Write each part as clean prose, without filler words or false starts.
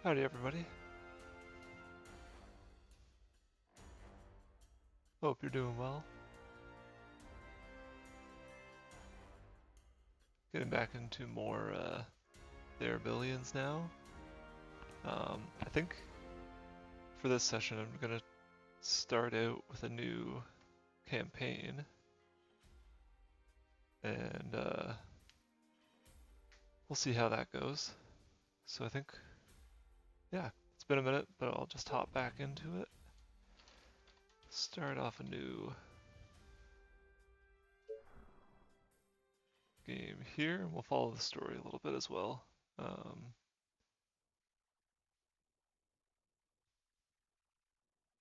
Howdy everybody. Hope you're doing well. Getting back into more There Billions now. I think for this session I'm gonna start out with a new campaign. And we'll see how that goes. So I think, yeah, it's been a minute, but I'll just hop back into it. Start off a new game here, and we'll follow the story a little bit as well.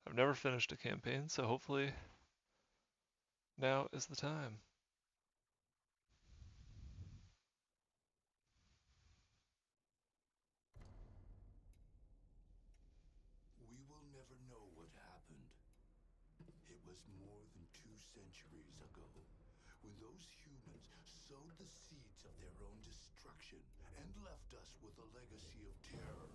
I've never finished a campaign, so hopefully now is the time. We will never know what happened. It was more than 2 centuries ago, when those humans sowed the seeds of their own destruction and left us with a legacy of terror.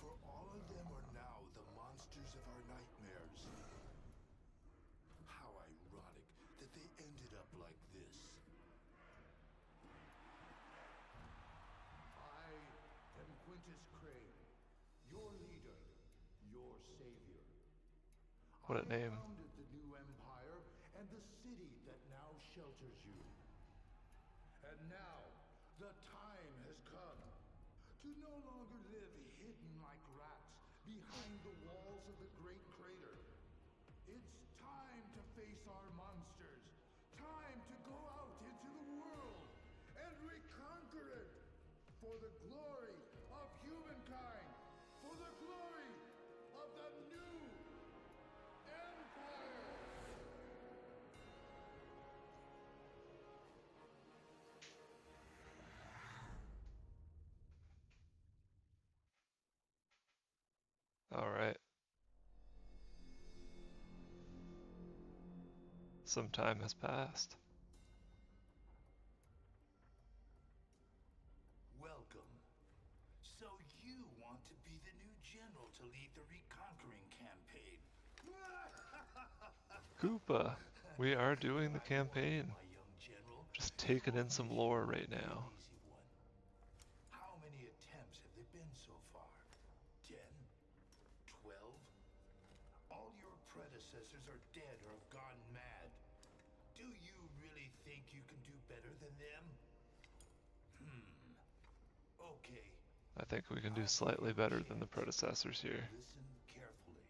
For all of them are now the monsters of our nightmares. How ironic that they ended up like this. I am Quintus Crane, your leader, your savior. What a I name. founded the new empire and the city that now shelters you. And now, the time has come to no longer live hidden like rats behind the walls of the Great Crater. It's time to face our monsters. Time to go out into the world and reconquer it. For the glory of humankind. For the glory of the new empire. Alright. Some time has passed. Welcome. So you want to be the new general to lead the reconquering campaign? Koopa, we are doing the I warn you, campaign. my young general, Just this taking in whole some mission lore won't right be an now. easy one. How many attempts have there been so far? 10? 12? All your predecessors are dead or have gone mad. Do you really think you can do better than them? Okay. I think we can do slightly better than the predecessors here. Listen carefully.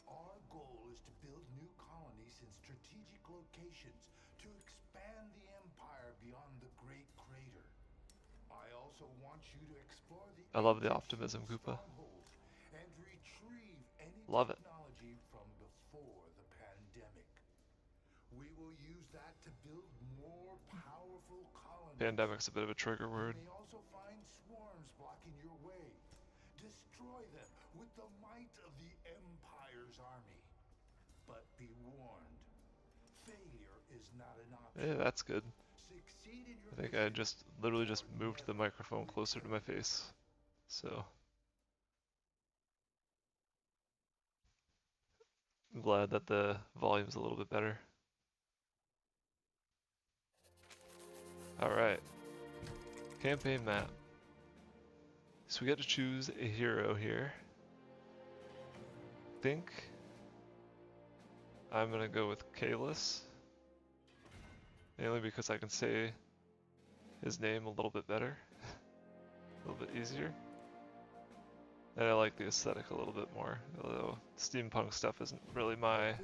Our goal is to build new colonies in strategic locations to expand the empire beyond the Great Crater. I also want you to explore the I love the ancient optimism, human Koopa. strongholds and retrieve any Love it. technology from before the pandemic. We will use that to build more powerful colonies. Pandemic's a bit of a trigger You word. may also find swarms blocking your way. Destroy them with the might of the Empire's army. But be warned, failure is not an option. Yeah, that's good. Succeed in your I think I mission, just literally just or moved the never microphone closer to my face. So I'm glad that the volume's a little bit better. Alright. Campaign map. So we get to choose a hero here. I think I'm gonna go with Kalis. Mainly because I can say his name a little bit better. A little bit easier. And I like the aesthetic a little bit more, although steampunk stuff isn't really my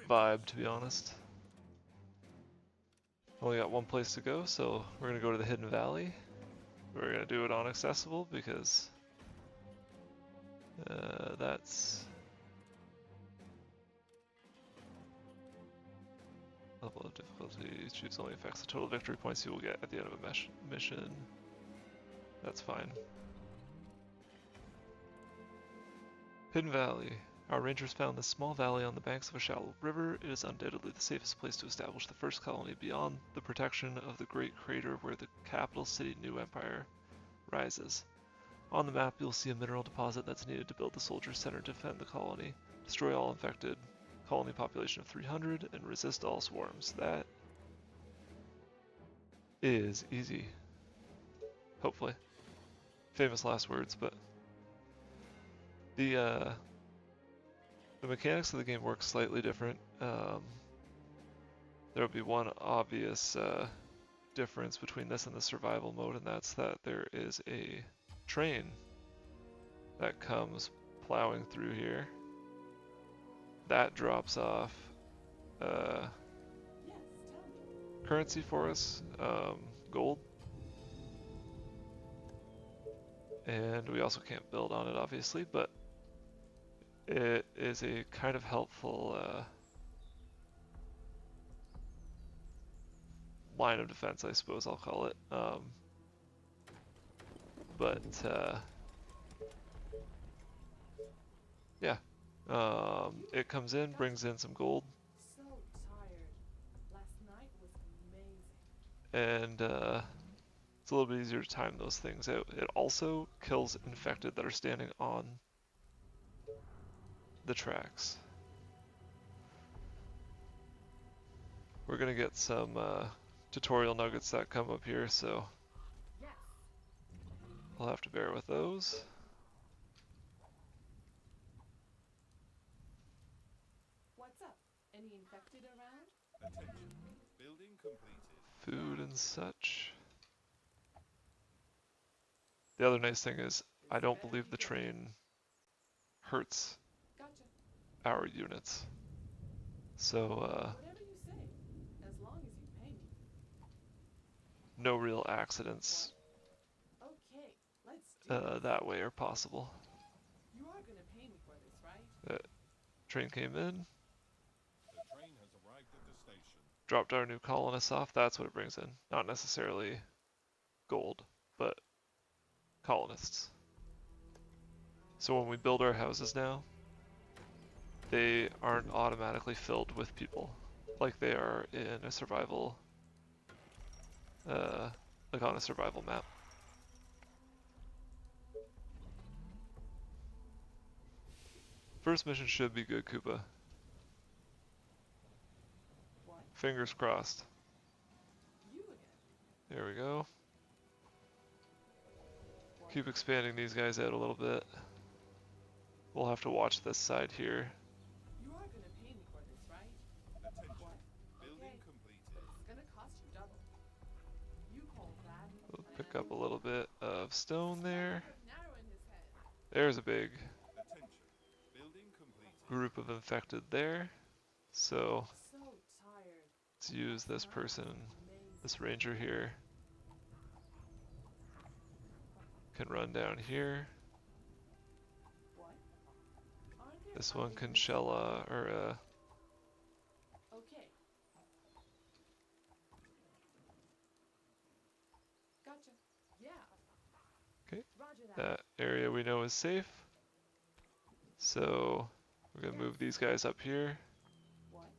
vibe, to be honest. Only got one place to go, so we're gonna go to the Hidden Valley. We're gonna do it on accessible because that's level of difficulty. Choose only affects the total victory points you will get at the end of a mission. That's fine. Hidden Valley. Our rangers found this small valley on the banks of a shallow river. It is undoubtedly the safest place to establish the first colony beyond the protection of the Great Crater where the capital city New Empire rises. On the map, you'll see a mineral deposit that's needed to build the Soldier Center to defend the colony, destroy all infected, colony population of 300, and resist all swarms. That is easy. Hopefully. Famous last words, but the mechanics of the game work slightly different. There will be one obvious difference between this and the survival mode, and that's that there is a train that comes plowing through here. That drops off currency for us, gold. And we also can't build on it, obviously, but it is a kind of helpful line of defense, I suppose I'll call it. Yeah. It comes in, brings in some gold. So tired. Last night was amazing. And it's a little bit easier to time those things out. It also kills infected that are standing on the tracks. We're gonna get some tutorial nuggets that come up here, so Yes. I'll have to bear with those. What's up? Any infected around? Attention. Building completed. Food and such. The other nice thing is I don't believe the train hurts Gotcha. our units. So Whatever you say, as long as you pay me. no real accidents Okay, let's do this. that way are possible. You are gonna pay me for this, right? Train came in, The train has arrived at the station. dropped our new colonists off. That's what it brings in. Not necessarily gold, but colonists. So when we build our houses now, they aren't automatically filled with people like they are in a survival, like on a survival map. First mission should be good, Koopa. What? Fingers crossed. You again? There we go. What? Keep expanding these guys out a little bit. We'll have to watch this side here. You are gonna pay me for this, right? Attention. What? Building Okay, completed. but it's gonna cost you double. You call that a We'll plan? pick up a little bit of stone there. Put narrow in his head. There's a big Attention. Building completed. group of infected there. So So tired. let's use this person, Amazing. this ranger here. Can run down here. What? Aren't there This one other can things shell going on? Okay. Gotcha. Yeah. Okay. Roger that. that area we know is safe. So we're gonna move these guys up here, What?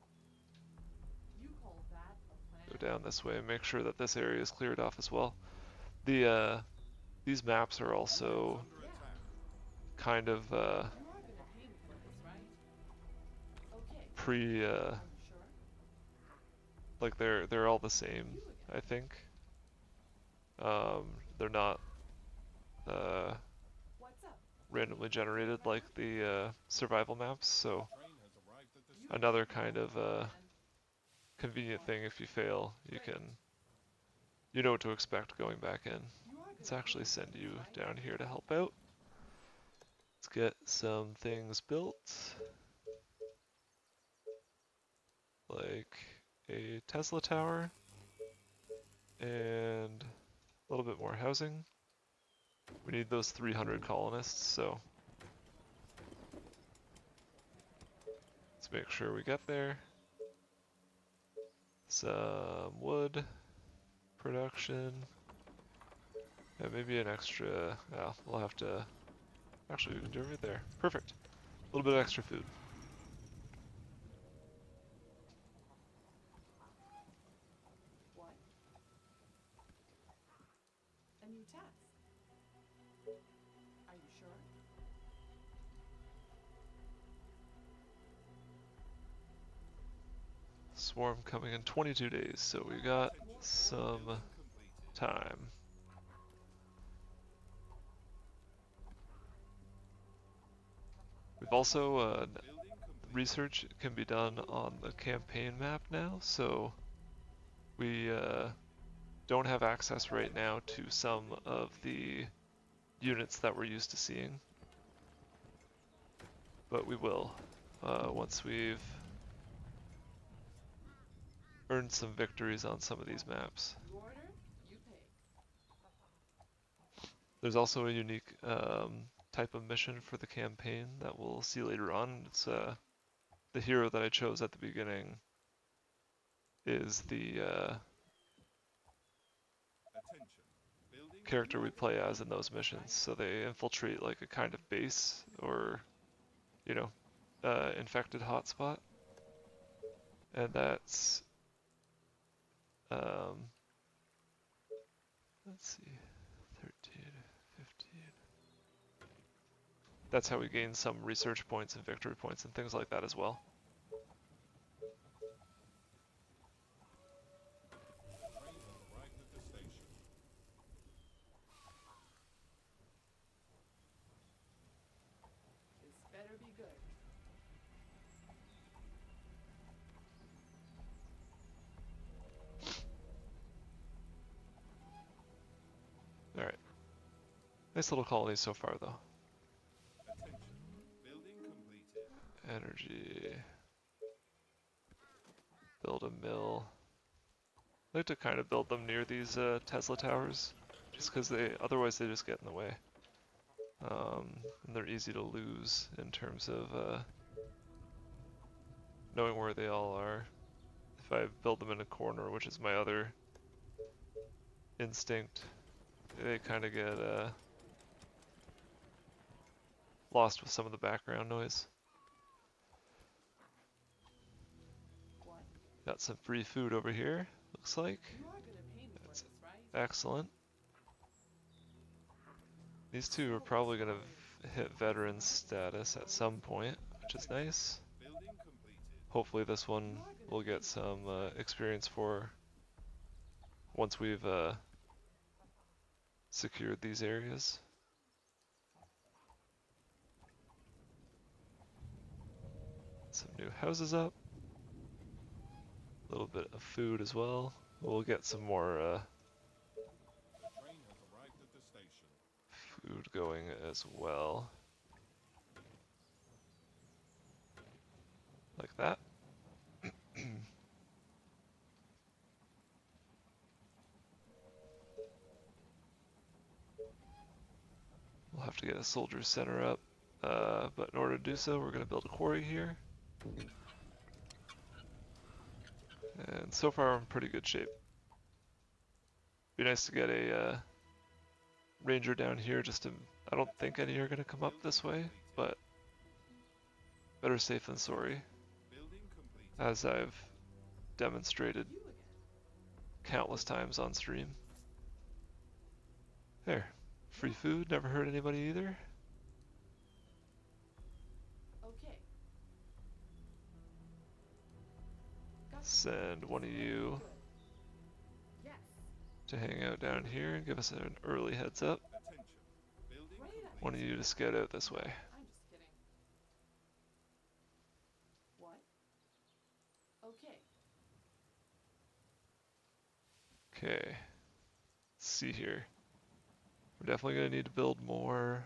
You call that a go plan? down this way and make sure that this area is cleared off as well. These maps are also Under Yeah. attack. kind of You are gonna pay me for this, right? Okay. pre Are you sure? like they're all the same, You again. I think. They're not What's up? randomly generated like the survival maps, so Train has arrived at the You another call kind that of a plan? convenient thing. If you fail, you know what to expect going back in. You are Let's gonna actually pay me send for you this, right? down here to help out. Let's get some things built, like a Tesla tower and a little bit more housing. We need those 300 colonists, so let's make sure we get there. Some wood production. Yeah, maybe an extra. Well, we'll have to. Actually, we can do it right there. Perfect. A little bit of extra food. What? A new task. Are you sure? Swarm coming in 22 days, so we got some time. We've also, research can be done on the campaign map now, so we don't have access right now to some of the units that we're used to seeing. But we will, once we've earned some victories on some of these maps. You order, you pay. There's also a unique type of mission for the campaign that we'll see later on. It's the hero that I chose at the beginning is the character we play as in those missions. So they infiltrate like a kind of base or, you know, infected hotspot. And that's, let's see, 13, 15. That's how we gain some research points and victory points and things like that as well. This better be good. Alright. Nice little colony so far though. Energy. Build a mill. I like to kind of build them near these Tesla towers, just because otherwise they just get in the way. And they're easy to lose in terms of knowing where they all are. If I build them in a corner, which is my other instinct, they kind of get lost with some of the background noise. What? Got some free food over here, looks like. You are gonna pay me for That's this, right? excellent. These two are probably going to hit veteran status at some point, which is nice. Hopefully this one will get some experience for once we've secured these areas. Some new houses up. A little bit of food as well. We'll get some more food going as well. Like that. We'll have to get a soldier center up, but in order to do so, we're going to build a quarry here. And so far, I'm in pretty good shape. Be nice to get a ranger down here just to... I don't think any are going to come up this way, but better safe than sorry, as I've demonstrated You again. countless times on stream. There. Free food, never hurt anybody either. Okay. Got Send one of you good. Yes. to hang out down here and give us an early heads up. Right up. One of you to scout out this way. I'm just kidding. What? Okay. Okay. Let's see here. We're definitely going to need to build more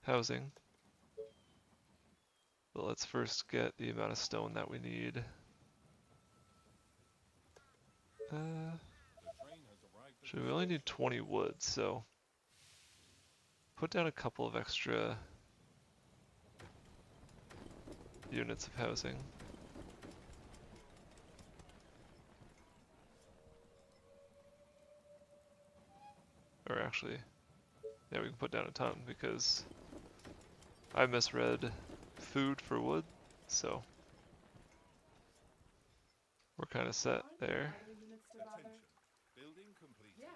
housing. But let's first get the amount of stone that we need. Actually, we only need 20 wood, so put down a couple of extra units of housing. Or actually, yeah, we can put down a ton because I misread food for wood, so we're kind of set there. Other units to bother? Yeah.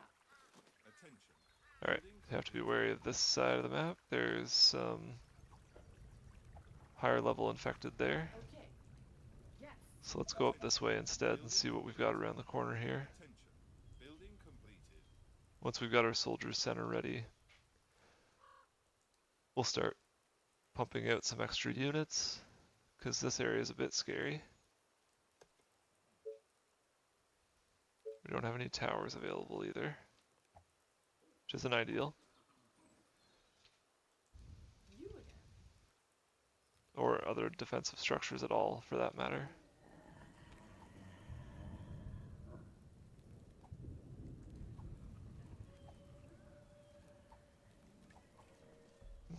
Alright, you have to be wary of this side of the map. There's some higher level infected there. Okay. Yes. So let's go up this way instead and see what we've got around the corner here. Once we've got our soldier center ready, we'll start pumping out some extra units, because this area is a bit scary. We don't have any towers available either, which isn't ideal. You again. Or other defensive structures at all, for that matter.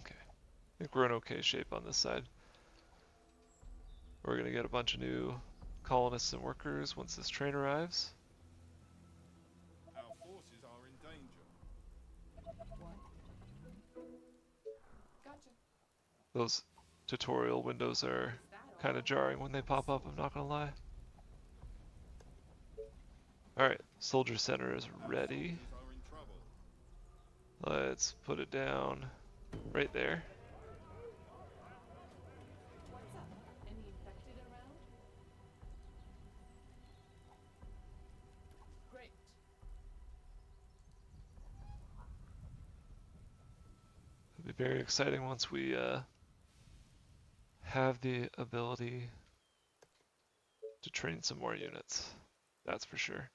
Okay, I think we're in okay shape on this side. We're gonna get a bunch of new colonists and workers once this train arrives. Our forces are in danger. What? Gotcha. Those tutorial windows are Is that all? kind of jarring when they pop up, I'm not gonna lie. Alright, soldier center is ready. Forces are in trouble. Let's put it down right there. What's up? Any infected around? Great. It'll be very exciting once we have the ability to train some more units. That's for sure.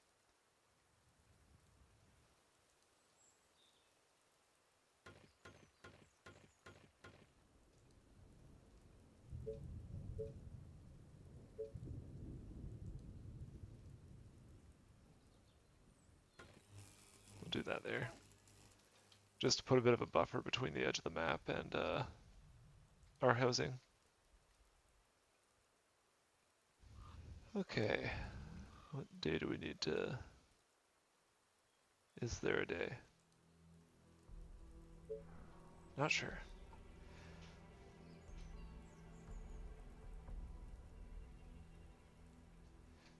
We'll do that there. Just to put a bit of a buffer between the edge of the map and our housing. Okay, what day do we need to... Is there a day? Not sure.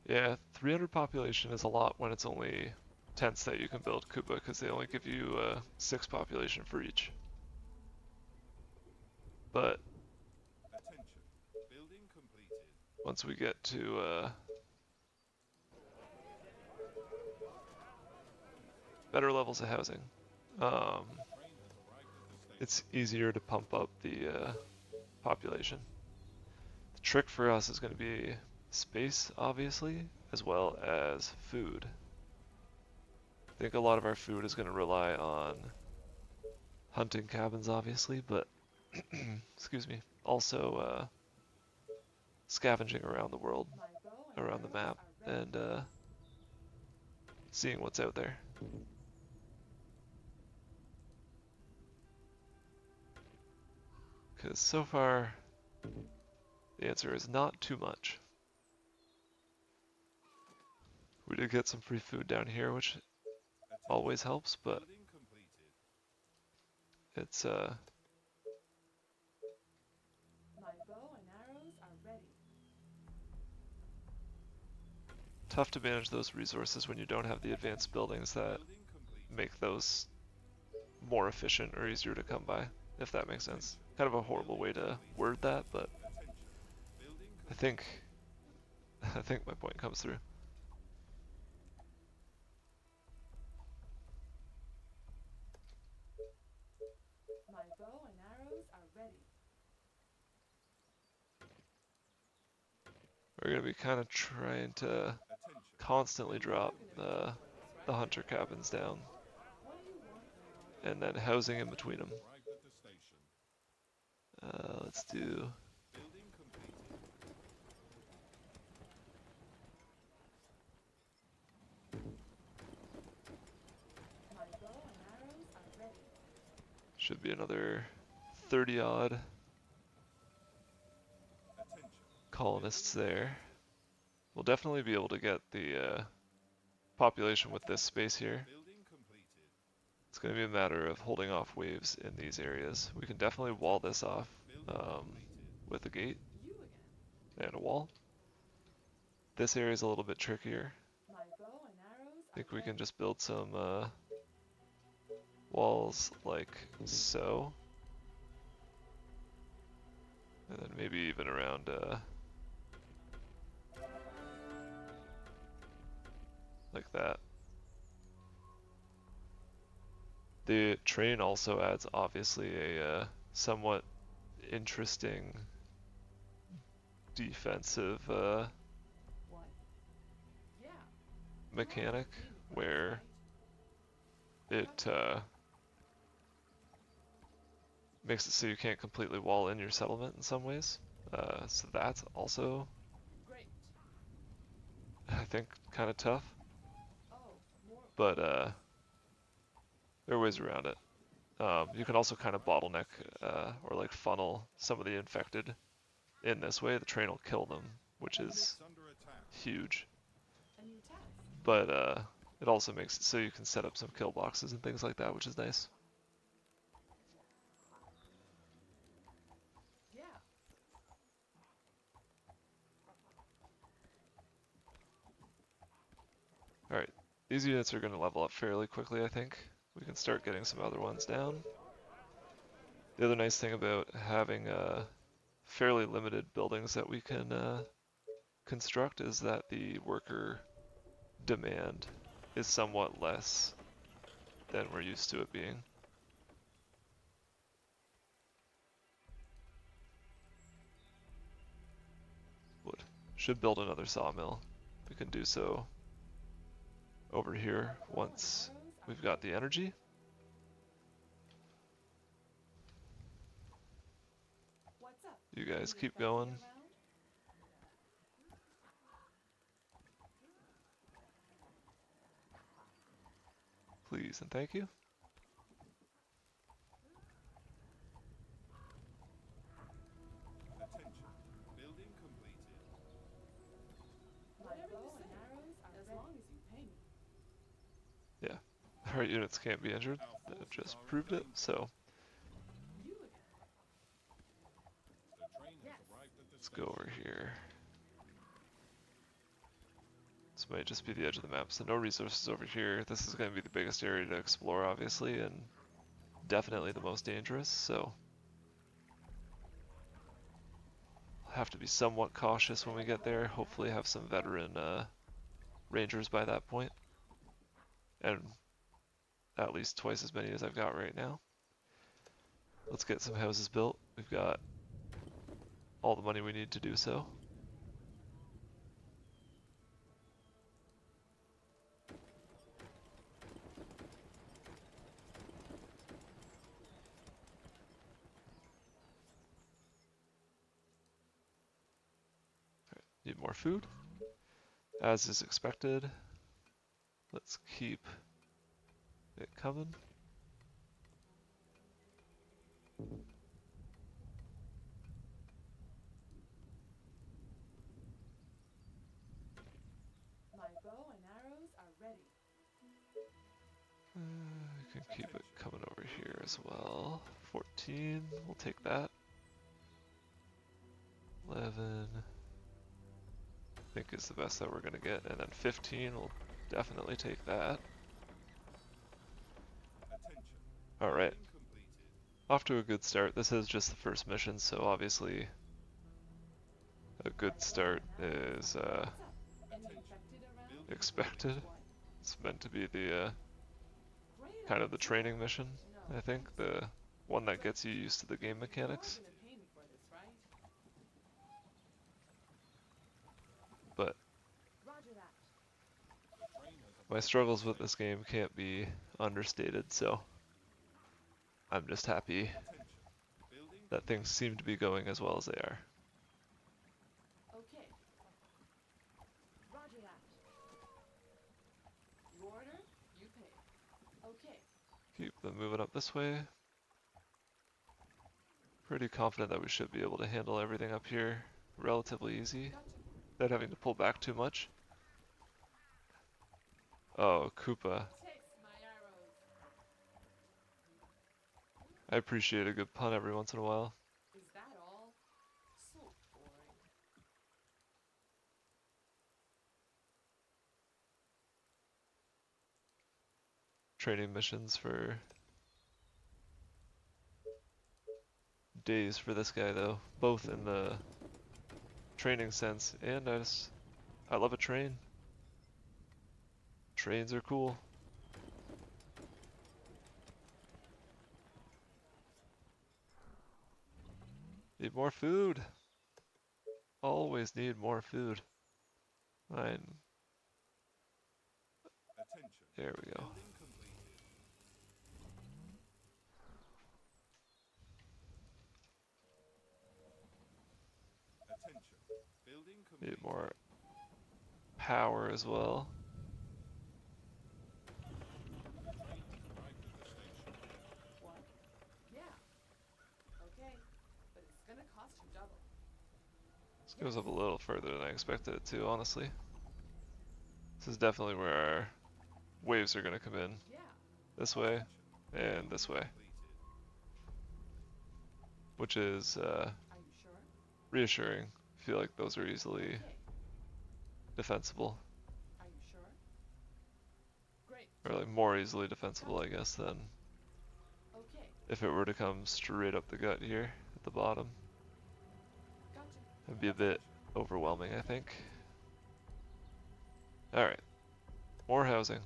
Yeah, 300 population is a lot when it's only tents that you can build, Kuba, because they only give you 6 population for each. But Attention. Building completed. once we get to better levels of housing, Train has arrived at the station. it's easier to pump up the population. The trick for us is going to be space, obviously, as well as food. I think a lot of our food is going to rely on hunting cabins, obviously, but excuse me, also scavenging around the world, My bow and around the arrows map, are ready. and seeing what's out there. Because so far, the answer is not too much. We did get some free food down here, which Attention. always helps, but Building completed. it's My bow and arrows are ready. tough to manage those resources when you don't have the advanced buildings that Building complete. make those more efficient or easier to come by, if that makes sense. Kind of a horrible way to word that, but Attention. Building I think I think my point comes through. My bow and arrows are ready. We're gonna be kind of trying to Attention. constantly drop You're gonna be the the hunter cabins down, What do you want now? and then housing in between them. Arrived at the station. Let's do Building completed. My bow and arrows are ready. should be another 30 odd Attention. colonists there. We'll definitely be able to get the population with this space here. Building completed. It's going to be a matter of holding off waves in these areas. We can definitely wall this off Building completed. with a gate You again. and a wall. This area is a little bit trickier. My bow and arrows I think are we can ready. just build some walls like so. And then maybe even around like that. The train also adds obviously a somewhat interesting defensive What? Yeah. mechanic where it makes it so you can't completely wall in your settlement in some ways. So that's also, Great. I think, kind of tough, Oh, more. but there are ways around it. You can also kind of bottleneck or like funnel some of the infected in this way. The train will kill them, which is It's under attack. huge. A new task. But it also makes it so you can set up some kill boxes and things like that, which is nice. Yeah. Alright, these units are going to level up fairly quickly, I think. We can start getting some other ones down. The other nice thing about having fairly limited buildings that we can construct is that the worker demand is somewhat less than we're used to it being. Wood. Should build another sawmill. We can do so over here once we've got the energy. What's up? You guys Any keep infected going. around? Please and thank you. Attention. Building completed. My bow and arrows are as long as you pay me. Our units can't be injured. Our That forces just are in proved it, danger. so You again. The train has Yes. arrived at the let's station. go over here. This might just be the edge of the map, so no resources over here. This is going to be the biggest area to explore, obviously, and definitely the most dangerous, so have to be somewhat cautious when we get there. Hopefully have some veteran rangers by that point. And at least twice as many as I've got right now. Let's get some houses built. We've got all the money we need to do so. Need more food, as is expected. Let's keep it coming. My bow and arrows are ready. We can keep it coming over here as well. 14, we'll take that. 11, I think is the best that we're gonna get, and then 15, we'll definitely take that. Attention. Alright, Building completed. off to a good start. This is just the first mission, so obviously a good start is What's up? Any Attention. infected around? Building expected. What? It's meant to be the Great kind of the idea. training mission, No, I think, thanks. the one that gets you used to the game mechanics. You're gonna pay me for this, right? But Roger that. The train has my arrived. struggles with this game can't be understated, so I'm just happy Attention. Building that things seem to be going as well as they are. Okay. Roger that. You order, you pay. Okay. Keep them moving up this way. Pretty confident that we should be able to handle everything up here relatively easy, Gotcha. without having to pull back too much. Oh, Koopa. Taste my arrows. I appreciate a good pun every once in a while. Is that all? So boring. Training missions for days for this guy though, both in the training sense and I love a train. Trains are cool. Need more food. Always need more food. Fine. Attention. There we go. Building completed. Attention. Building completed. Need more power as well. Arrived at the station. What? Yeah. Okay. But it's gonna cost you double. This goes up a little further than I expected it to, honestly. This is definitely where our waves are going to come in. Yeah. This way and this way. Which is Are you sure? reassuring. I feel like those are easily Okay. defensible. Are you sure? Great. Or like more easily defensible, I guess, than Okay. if it were to come straight up the gut here at the bottom. Gotcha. It'd be a bit overwhelming, I think. Alright. More housing.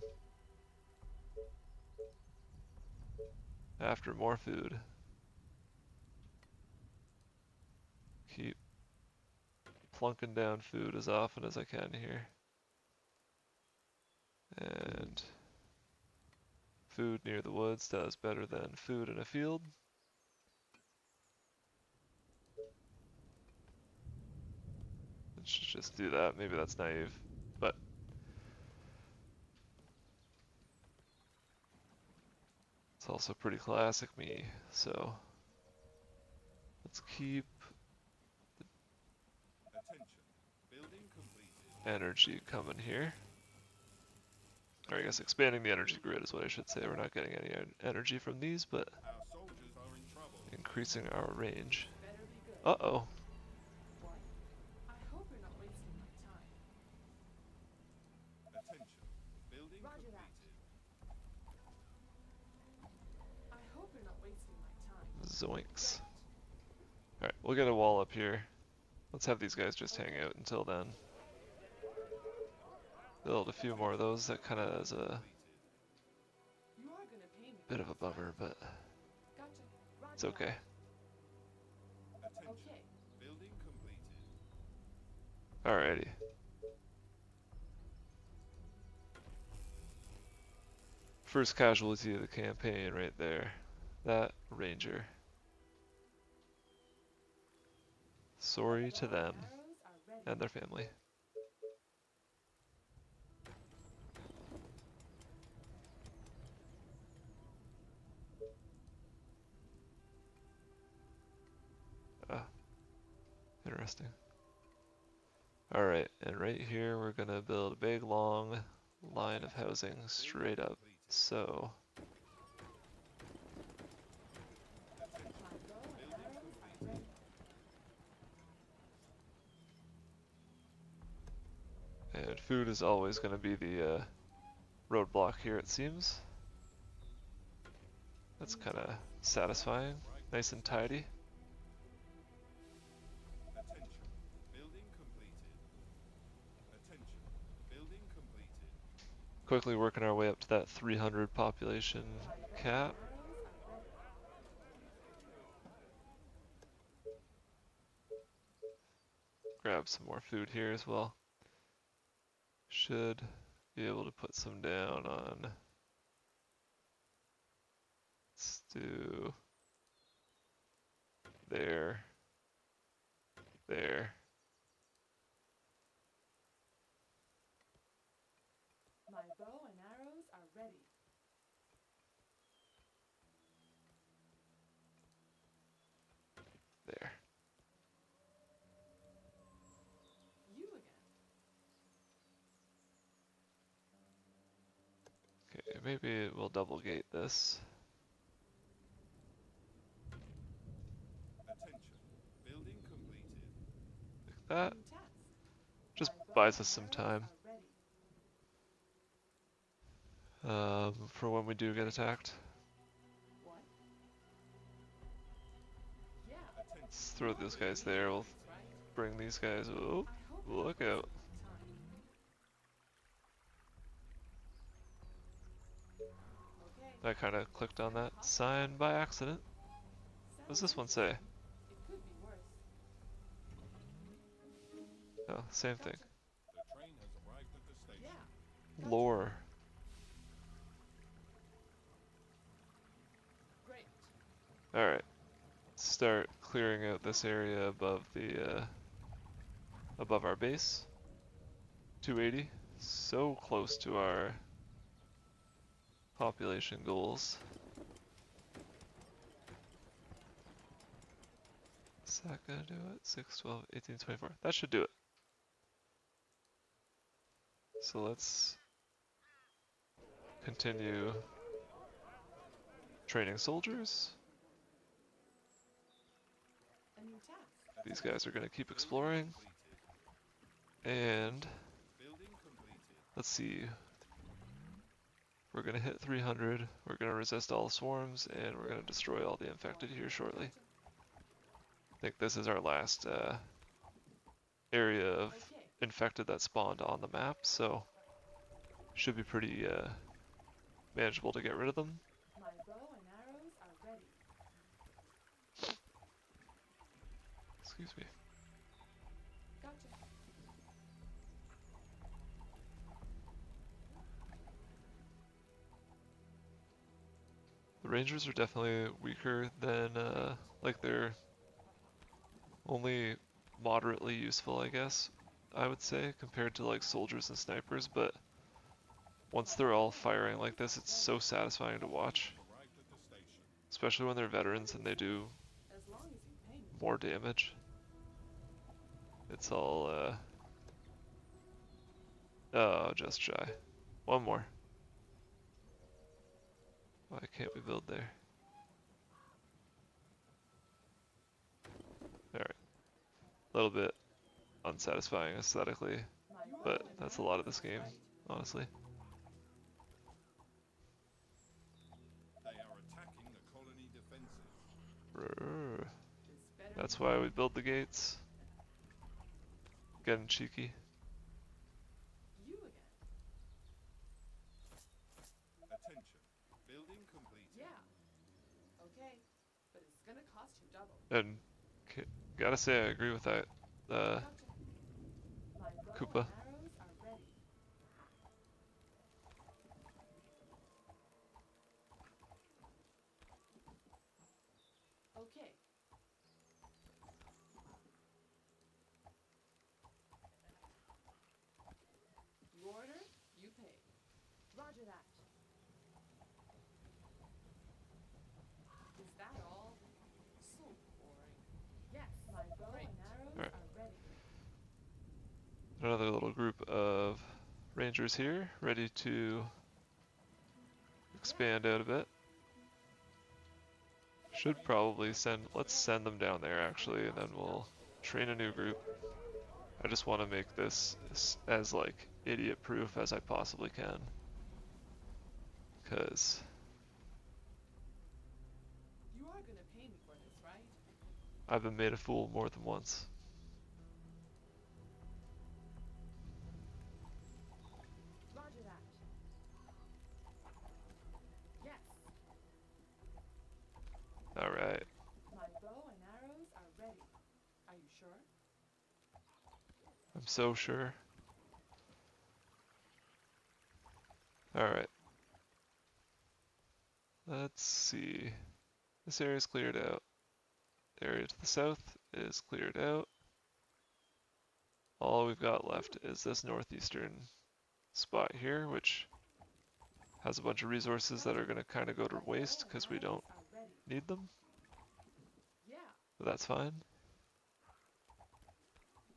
After more food. Keep plunking down food as often as I can here. And food near the woods does better than food in a field. It should just do that. Maybe that's naive, but it's also pretty classic me, so let's keep Attention. Building completed. energy coming here. Or I guess expanding the energy grid is what I should say. We're not getting any energy from these, but Our soldiers are in trouble. increasing our range. Better be good. Uh-oh. What? I hope you're not wasting my time. Attention. Building Roger that. completed. I hope you're not wasting my time. Zoinks. Alright, we'll get a wall up here. Let's have these guys just hang out until then. Build a few more of those. That kind of is a You are gonna pay me. bit of a bummer, but Gotcha. Roger it's okay. that. Attention. Okay. Building completed. Alrighty. First casualty of the campaign right there. That ranger. Sorry to them Arrows are ready. and their family. Interesting. Alright, and right here we're gonna build a big long line of housing straight up. So, My bow and arrows are ready. and food is always gonna be the roadblock here, it seems. That's kinda satisfying. Nice and tidy. Attention. Building completed. Attention. Building completed. Quickly working our way up to that 300 population cap. Grab some more food here as well. Should be able to put some down on. Let's do there, there. My bow and arrows are ready. There. You again. Okay, maybe we'll double gate this. Attention. Building completed. Like that. New task. Just My bow buys and us some arrows time. are ready. For when we do get attacked. What? Yeah. Let's throw those guys there. We'll bring these guys. Oh, I hope look you're out. wasting my time. Okay, I kind of clicked on that cost sign by accident. What does sounds this one say? interesting. It could be worse. Oh, same thing. Gotcha. The train has arrived at the station. Yeah, gotcha. Lore. Great. Alright. Start clearing out this area above the above our base. 280. So close to our population goals. Is that gonna do it? 6, 12, 18, 24. That should do it. So let's continue training soldiers. A new task. These guys are gonna keep exploring. And Building completed. let's see. We're gonna hit 300. We're gonna resist all swarms, and we're gonna destroy all the infected here shortly. I think this is our last area of Okay. infected that spawned on the map, so should be pretty manageable to get rid of them. My bow and arrows are ready. Excuse me. Gotcha. The Rangers are definitely weaker than, like they're only moderately useful, I guess, I would say, compared to like soldiers and snipers, but once they're all firing like this, it's so satisfying to watch. Arrived at the station. Especially when they're veterans and they do As long as you pay me. more damage. It's all, oh, just shy. One more. Why can't we build there? Alright. A little bit unsatisfying aesthetically, My bow but and that's a lot of arrows this are game, ready. honestly. They are attacking the colony defenses. Brrr. This better That's be why we build the gates. Getting cheeky. you again. Attention. Building completed. Yeah. Okay, but it's gonna cost you double. And gotta say, I agree with that. Gotcha. My bow Koopa. and arrows are ready. Okay. You order, you pay. Roger that. Is that all? So boring. Yes, my bow and arrows Alright. are ready. Another little group of rangers here, ready to expand out a bit. Should probably let's send them down there actually, and then we'll train a new group. I just want to make this as like idiot proof as I possibly can. Cause You are gonna pay me for this, right? I've been made a fool more than once. Roger that. Yes, Alright. my bow and arrows are ready. Are you sure? I'm so sure. Alright. Let's see. This area's cleared out. The area to the south is cleared out. All we've got left is this northeastern spot here, which has a bunch of resources that are going to kind of go to My bow waste and because we arrows don't are ready. need them, Yeah. but that's fine.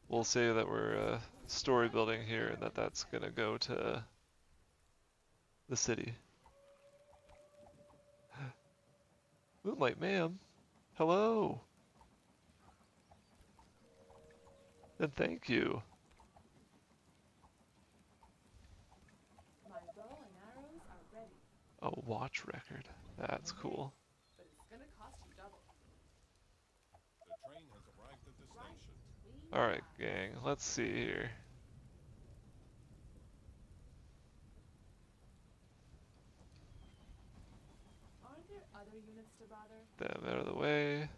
We'll say that we're story building here and that that's going to go to the city. Moonlight, ma'am. Hello. And thank you. My bow and arrows are ready. A watch record. That's cool. But it's gonna cost you double. The train station. Alright, gang, let's see here. Aren't there other units to bother? Them out of the way.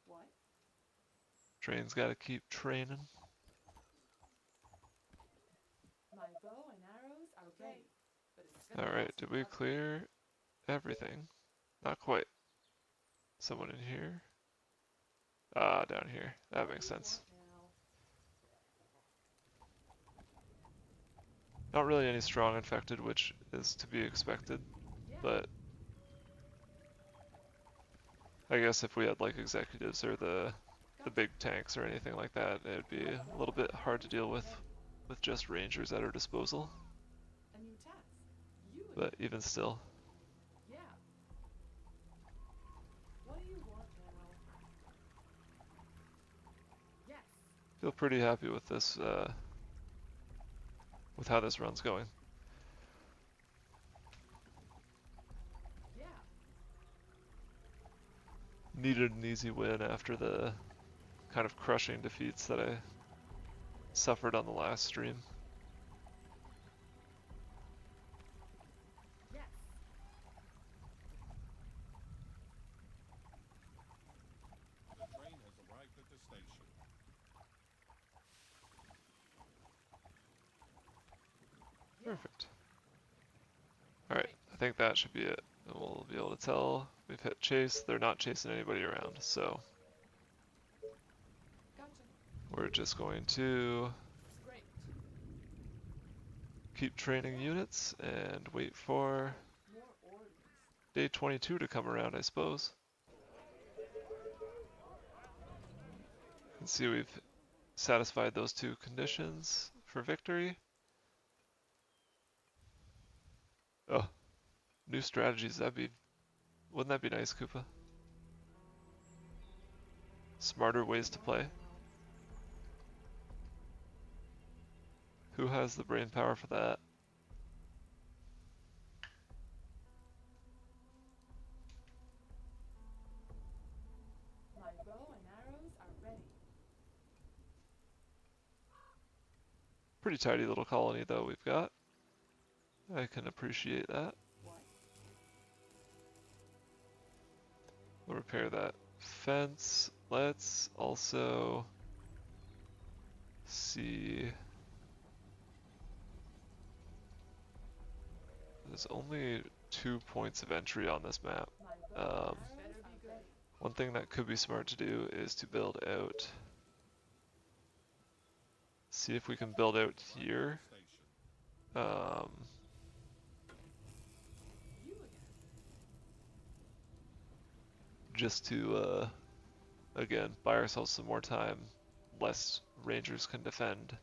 What? Train's gotta keep training. My bow and arrows are ready, but it's gonna Alright, cost did you we double. clear everything? Not quite. Someone in here? Ah, down here. That What makes do you sense. want now? Not really any strong infected, which is to be expected, Yeah. but I guess if we had like executives or the big tanks or anything like that, it'd be a little bit hard to deal with just rangers at our disposal. A new task. You But again. even still, Yeah. What do you want now? Yes. feel pretty happy with this, with how this run's going. Yeah. Needed an easy win after the kind of crushing defeats that I suffered on the last stream. Yes. The train has arrived at the station. Yeah. Perfect. Alright, I think that should be it. And we'll be able to tell we've hit chase. They're not chasing anybody around, so Gotcha. we're just going to Great. keep training units and wait for More orders. day 22 to come around, I suppose. And see we've satisfied those two conditions for victory. Oh, new strategies, wouldn't that be nice, Koopa? Smarter ways to play. Who has the brain power for that? My bow and arrows are ready. Pretty tidy little colony though we've got. I can appreciate that. What? We'll repair that fence. Let's also see. There's only 2 points of entry on this map. My bow and arrows better be ready. One thing that could be smart to do is to build out. See if we can build out here. Station. You again. Just to, again, buy ourselves some more time. Less rangers can defend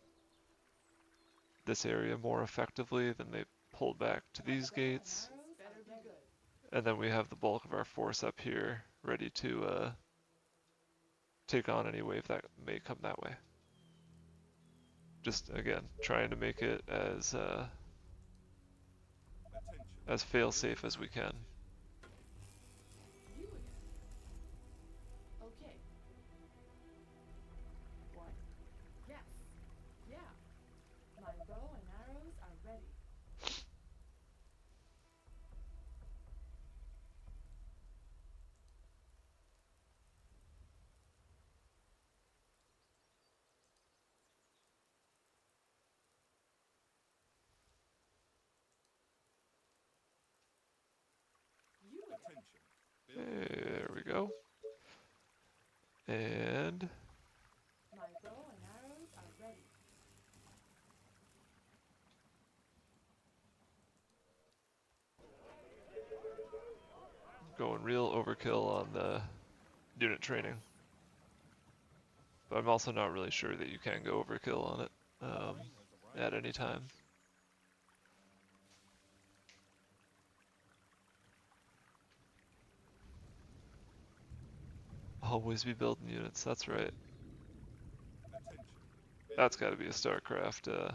this area more effectively than they pull back to these gates. Arrows better be good. And then we have the bulk of our force up here, ready to take on any wave that may come that way. Just again, trying to make it as fail-safe as we can. You again. Okay. What? Yes. Yeah. My bow and arrows are ready. You again. Attention. There we go. And My bow and arrows are ready. going real overkill on the unit training. But I'm also not really sure that you can go overkill on it at any time. Always be building units, that's right. Attention. That's got to be a StarCraft My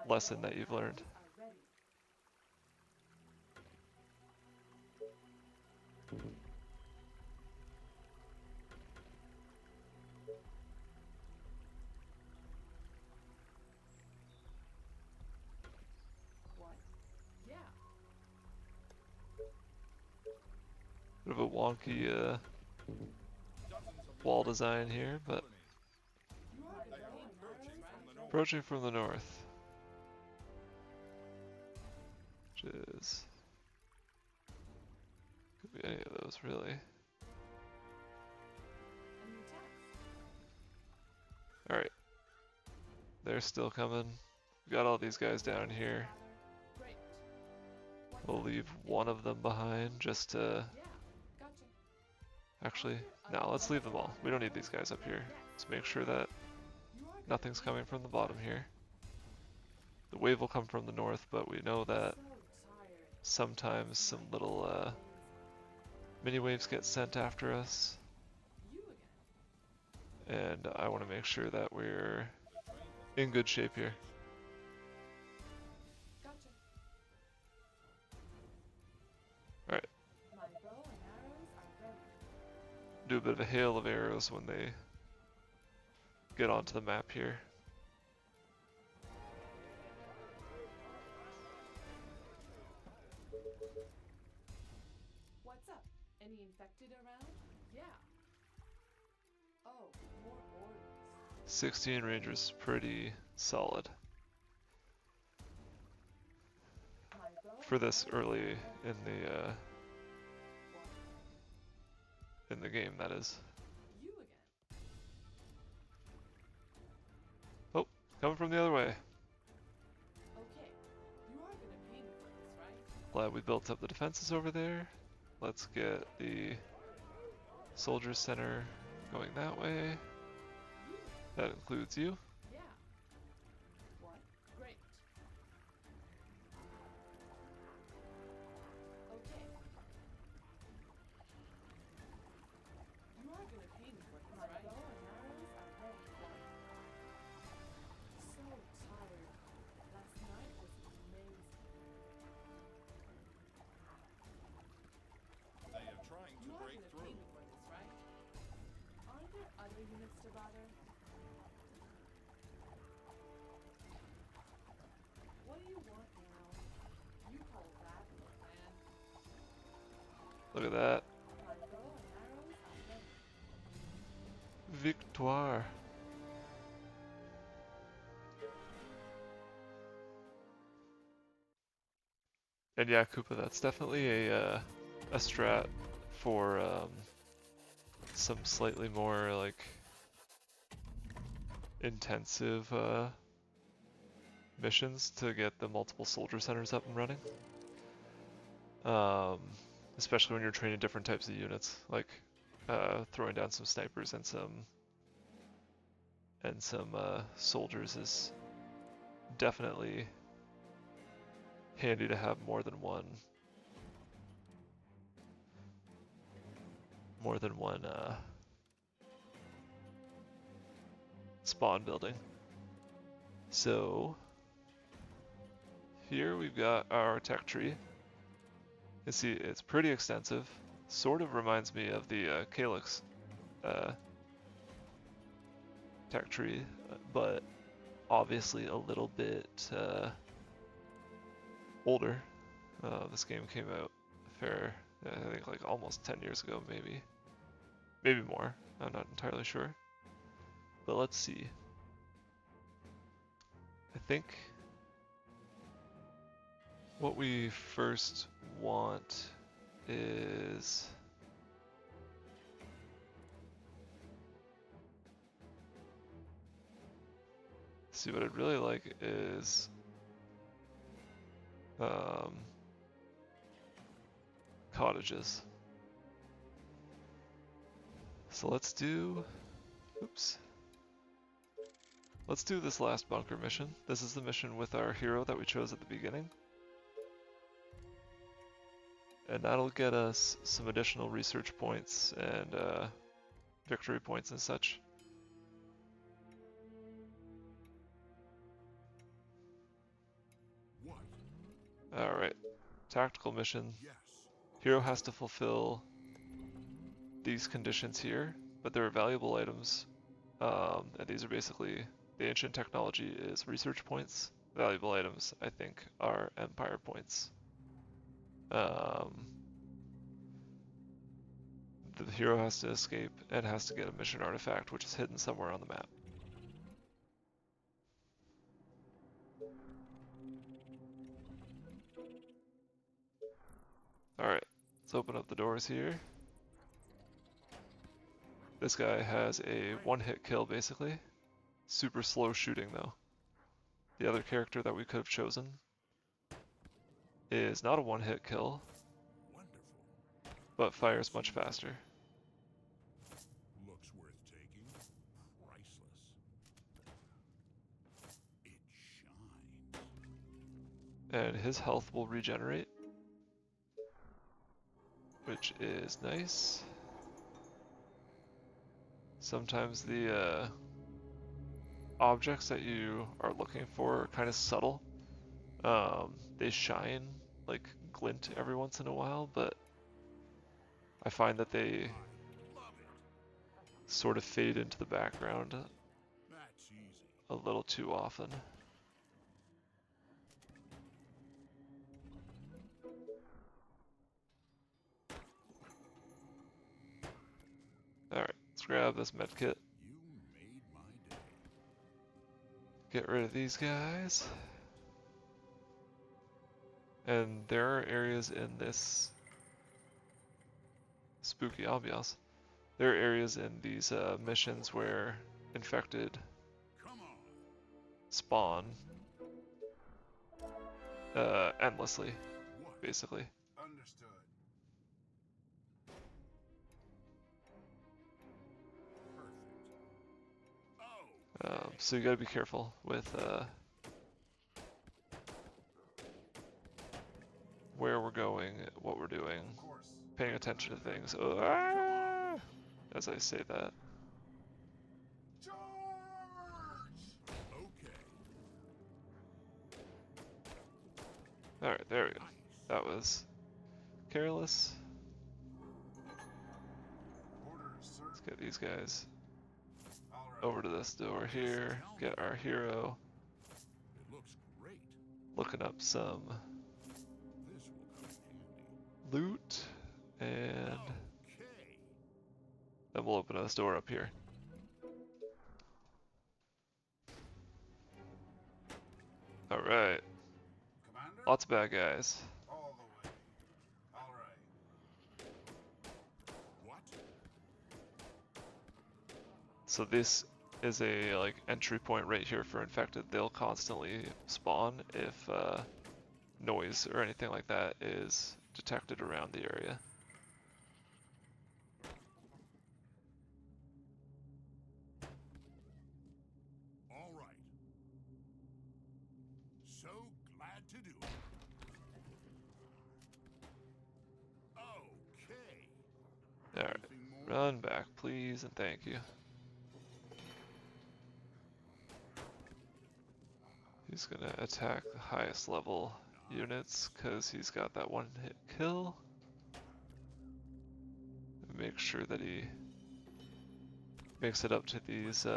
lesson bow that and you've learned. arrows are ready. Bit of a wonky Dozens of wall the design here, but You are They the are bow and approaching arrows, from the right? north. approaching from the north. Which is... could be any of those, really. Enemy attacks. Alright. They're still coming. We got all these guys down here. Great. What's We'll up? leave one of them behind just to... Yeah, gotcha. Actually, no, let's leave them all. We don't need these guys up here. Let's make sure that You are gonna nothing's hate coming from the this, bottom right? here. The wave will come from the north, but we know that So tired. sometimes some little mini waves get sent after us, You again. and I want to make sure that we're The train has in good shape here. Gotcha. Alright, My bow and arrows are ready. do a bit of a hail of arrows when they get onto the map here. What's up? Any infected around? Yeah. Oh, more orders. 16 Rangers, pretty solid My bow for and this arrows early are ready. in the game, that is. You again. Oh, coming from the other way. Okay. You are gonna pay me for this, right? Glad we built up the defenses over there. Let's get the soldier center going that way. You. That includes you. Yeah. What? Great. Okay. You are gonna pay me for this, right? My bow and arrows are ready. So tired. Last night was amazing. They are trying to You are break gonna through. pay me for this, right? Aren't there other units to bother? What do you want now? You call that a plan? Look at that. My bow and arrows are ready. Victoire. And yeah, Koopa, that's definitely a strat for some slightly more like intensive missions to get the multiple soldier centers up and running. Especially when you're training different types of units, like throwing down some snipers and some soldiers is definitely handy to have more than one spawn building. So here we've got our tech tree. You see it's pretty extensive. Sort of reminds me of the Calyx tech tree, but obviously a little bit older. This game came out I think like almost 10 years ago, maybe more. I'm not entirely sure. But let's see. I think what we first want is see what I'd really like is cottages. So let's do let's do this last bunker mission. This is the mission with our hero that we chose at the beginning. And that'll get us some additional research points and victory points and such. What? Alright, tactical mission. Yes. Hero has to fulfill these conditions here, but there are valuable items. And these are basically, the ancient technology is research points. Valuable items, I think, are empire points. the hero has to escape and has to get a mission artifact, which is hidden somewhere on the map. Alright, let's open up the doors here. This guy has a one-hit kill, basically. Super slow shooting, though. The other character that we could have chosen is not a one-hit kill, but fires much faster. Looks worth taking. Priceless. It shines. And his health will regenerate, which is nice. Sometimes the objects that you are looking for are kind of subtle. They shine, like glint every once in a while, but I find that they sort of fade into the background That's easy. a little too often. Alright, let's grab this medkit. You made my day. Get rid of these guys. And there are areas in this spooky ambiance. There are areas in these missions where infected Come on. spawn endlessly, What? basically. Understood. Perfect. Oh. So you gotta be careful with where we're going, what we're doing, Of course. paying attention to things. Oh, ah! As I say that. Charge! Okay. Alright, there we go. Nice. That was careless. Orders, sir. Let's get these guys All right. over to this door here, get our hero It looks great. looking up some This will come in handy. loot, and Okay. then we'll open this door up here. Alright, Commander? lots of bad guys. All the way. All right. What? So this is a like entry point right here for infected. They'll constantly spawn if noise or anything like that is detected around the area. All right. So glad to do it. Okay. Alright, Anything more? run back please and thank you. He's gonna attack the highest level units because he's got that one hit kill. Make sure that he makes it up to these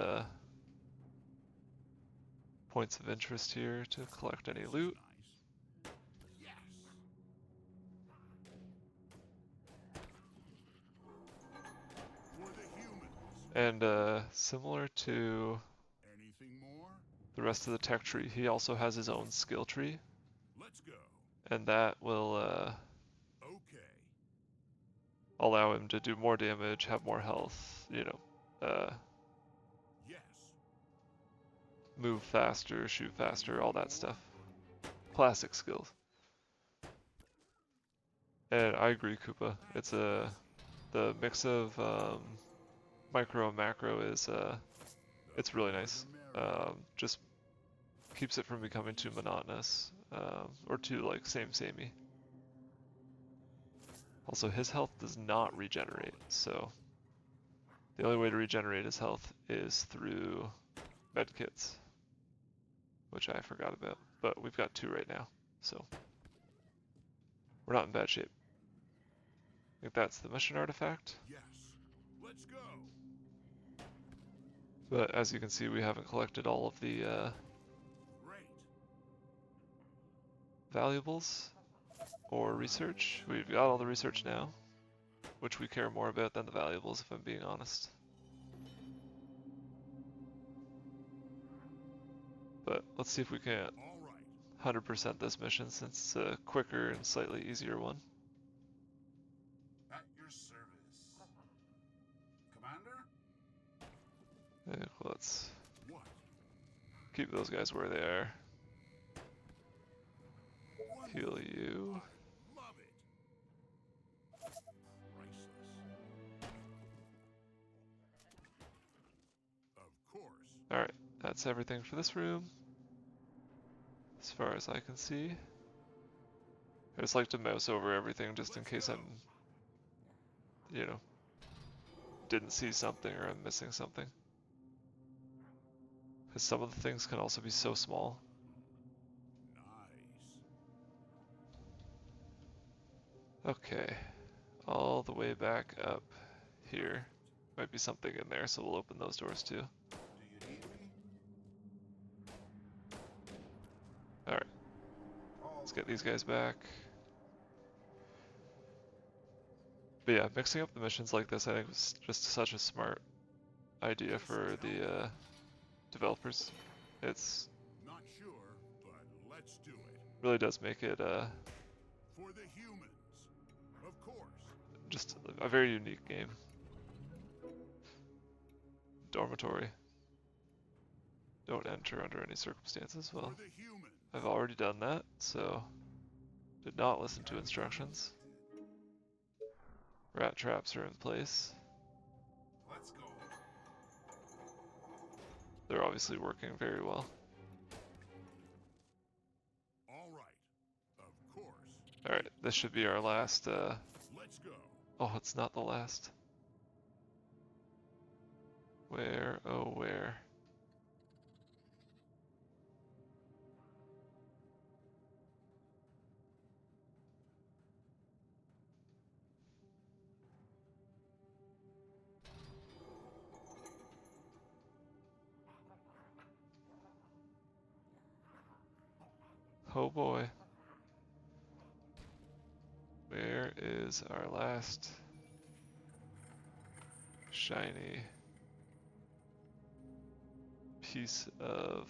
points of interest here to collect any loot. Nice. Yes. For the humans. And similar to Anything more? the rest of the tech tree, he also has his own skill tree, Let's go. and that will Okay. allow him to do more damage, have more health, you know, Yes. move faster, shoot faster, all that stuff. Classic skills. And I agree, Koopa. It's the mix of micro and macro is it's really nice. Just keeps it from becoming too monotonous or too like samey. Also, his health does not regenerate, so the only way to regenerate his health is through medkits, which I forgot about, but we've got 2 right now, so we're not in bad shape. I think that's the mission artifact, Yes. Let's go. but as you can see, we haven't collected all of the Great. valuables or research. We've got all the research now, which we care more about than the valuables, if I'm being honest. But let's see if we can All right. 100% this mission, since it's a quicker and slightly easier one. At your service. Commander? Let's What? keep those guys where they are. Heal you. Love it. Priceless. Of course. Alright, that's everything for this room. As far as I can see. I just like to mouse over everything just in case I'm, you know, didn't see something or I'm missing something. Because some of the things can also be so small. Nice. Okay, all the way back up here. Might be something in there, so we'll open those doors too. Do you need me? Alright, All let's get these guys back. But yeah, mixing up the missions like this I think was just such a smart idea for the developers. It's Not sure, but let's do it. really does make it For the humans. Of course. just a very unique game. Dormitory. Don't enter under any circumstances. Well, For the humans. I've already done that, so did not listen to instructions. Rat traps are in place. Let's go. They're obviously working very well. All right. Of course. Alright, this should be our last, Let's go. oh, it's not the last. Where, oh where? Oh boy. Where is our last shiny piece of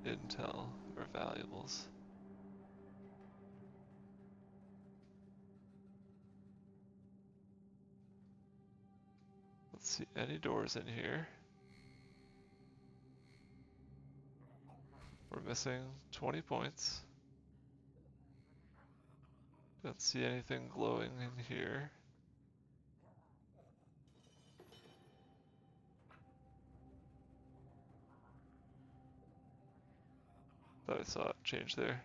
intel or valuables? Let's see, any doors in here? We're missing 20 points. Don't see anything glowing in here. Thought I saw it change there.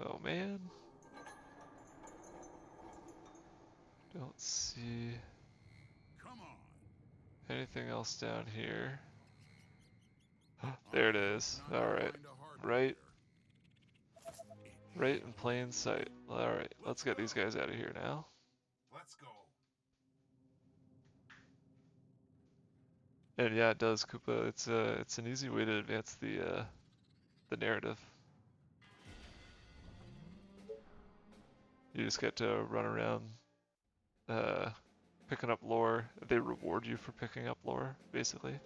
Oh man. Don't see Come on. anything else down here. There it is. Not Alright. kinda hard Right. here. Right in plain sight. Alright, let's get these guys out of here now. Let's go. And yeah, it does, Koopa. It's an easy way to advance the narrative. You just get to run around picking up lore. They reward you for picking up lore, basically.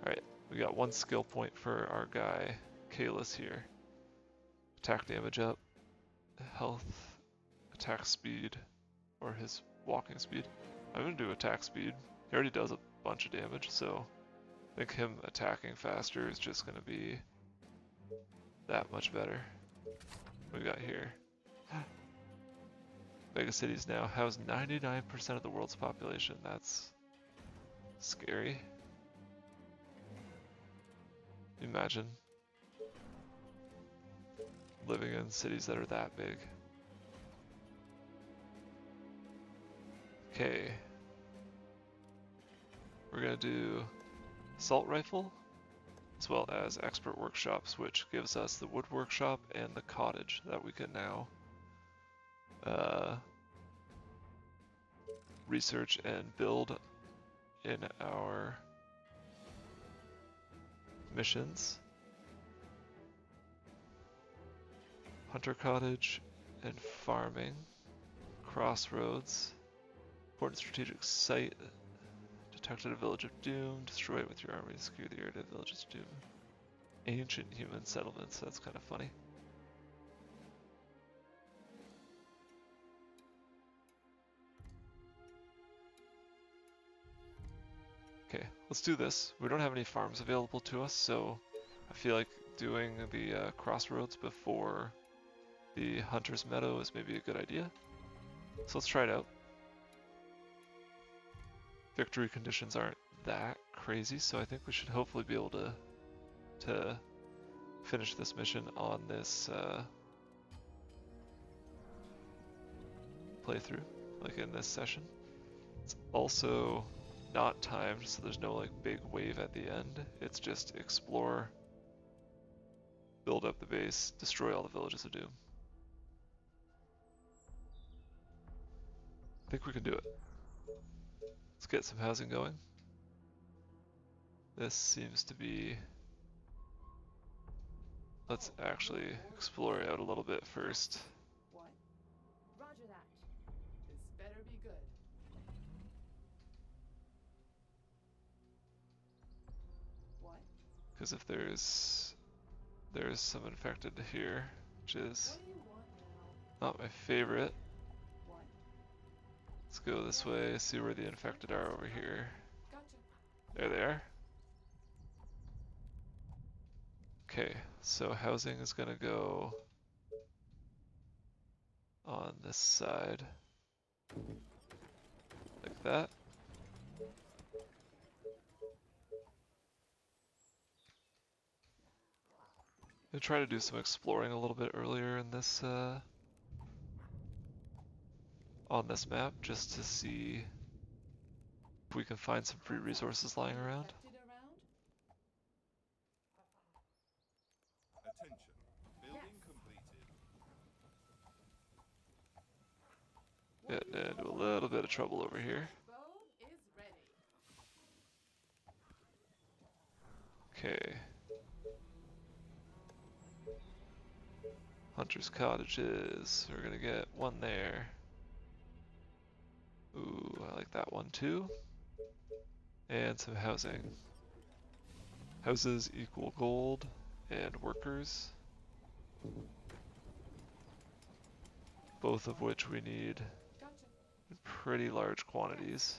Alright, we got one skill point for our guy, Kalis here. Attack damage up, health, attack speed, or his walking speed. I'm gonna do attack speed. He already does a bunch of damage, so I think him attacking faster is just gonna be that much better. What we got here? Megacities now house 99% of the world's population. That's scary. Imagine living in cities that are that big. Okay. We're gonna do assault rifle as well as expert workshops, which gives us the wood workshop and the cottage that we can now research and build in our missions. Hunter Cottage and farming. Crossroads. Important strategic site. Detected a village of doom. Destroy it with your army to secure the area of the village's doom. Ancient human settlements. That's kind of funny. Okay, let's do this. We don't have any farms available to us, so I feel like doing the crossroads before the Hunter's Meadow is maybe a good idea. So let's try it out. Victory conditions aren't that crazy, so I think we should hopefully be able to finish this mission on this playthrough, like in this session. It's also not timed, so there's no like big wave at the end. It's just explore, build up the base, destroy all the villages of doom. I think we can do it. Let's get some housing going. This seems to be... Let's actually explore it out a little bit first. What? Roger that. This better be good. What? Because if there's some infected here, which is What do you want now? not my favorite. What? Let's go this way, see where the infected are over here. Gotcha. There they are. Okay, so housing is gonna go on this side, like that. I try to do some exploring a little bit earlier in this on this map, just to see if we can find some free resources lying around. Infected around? Attention. Building completed. Getting into a little bit of trouble over here. Bow is ready. Okay. Hunter's Cottages, we're gonna get one there. Ooh, I like that one too. And some housing. Houses equal gold and workers. Both of which we need Gotcha. in pretty large quantities.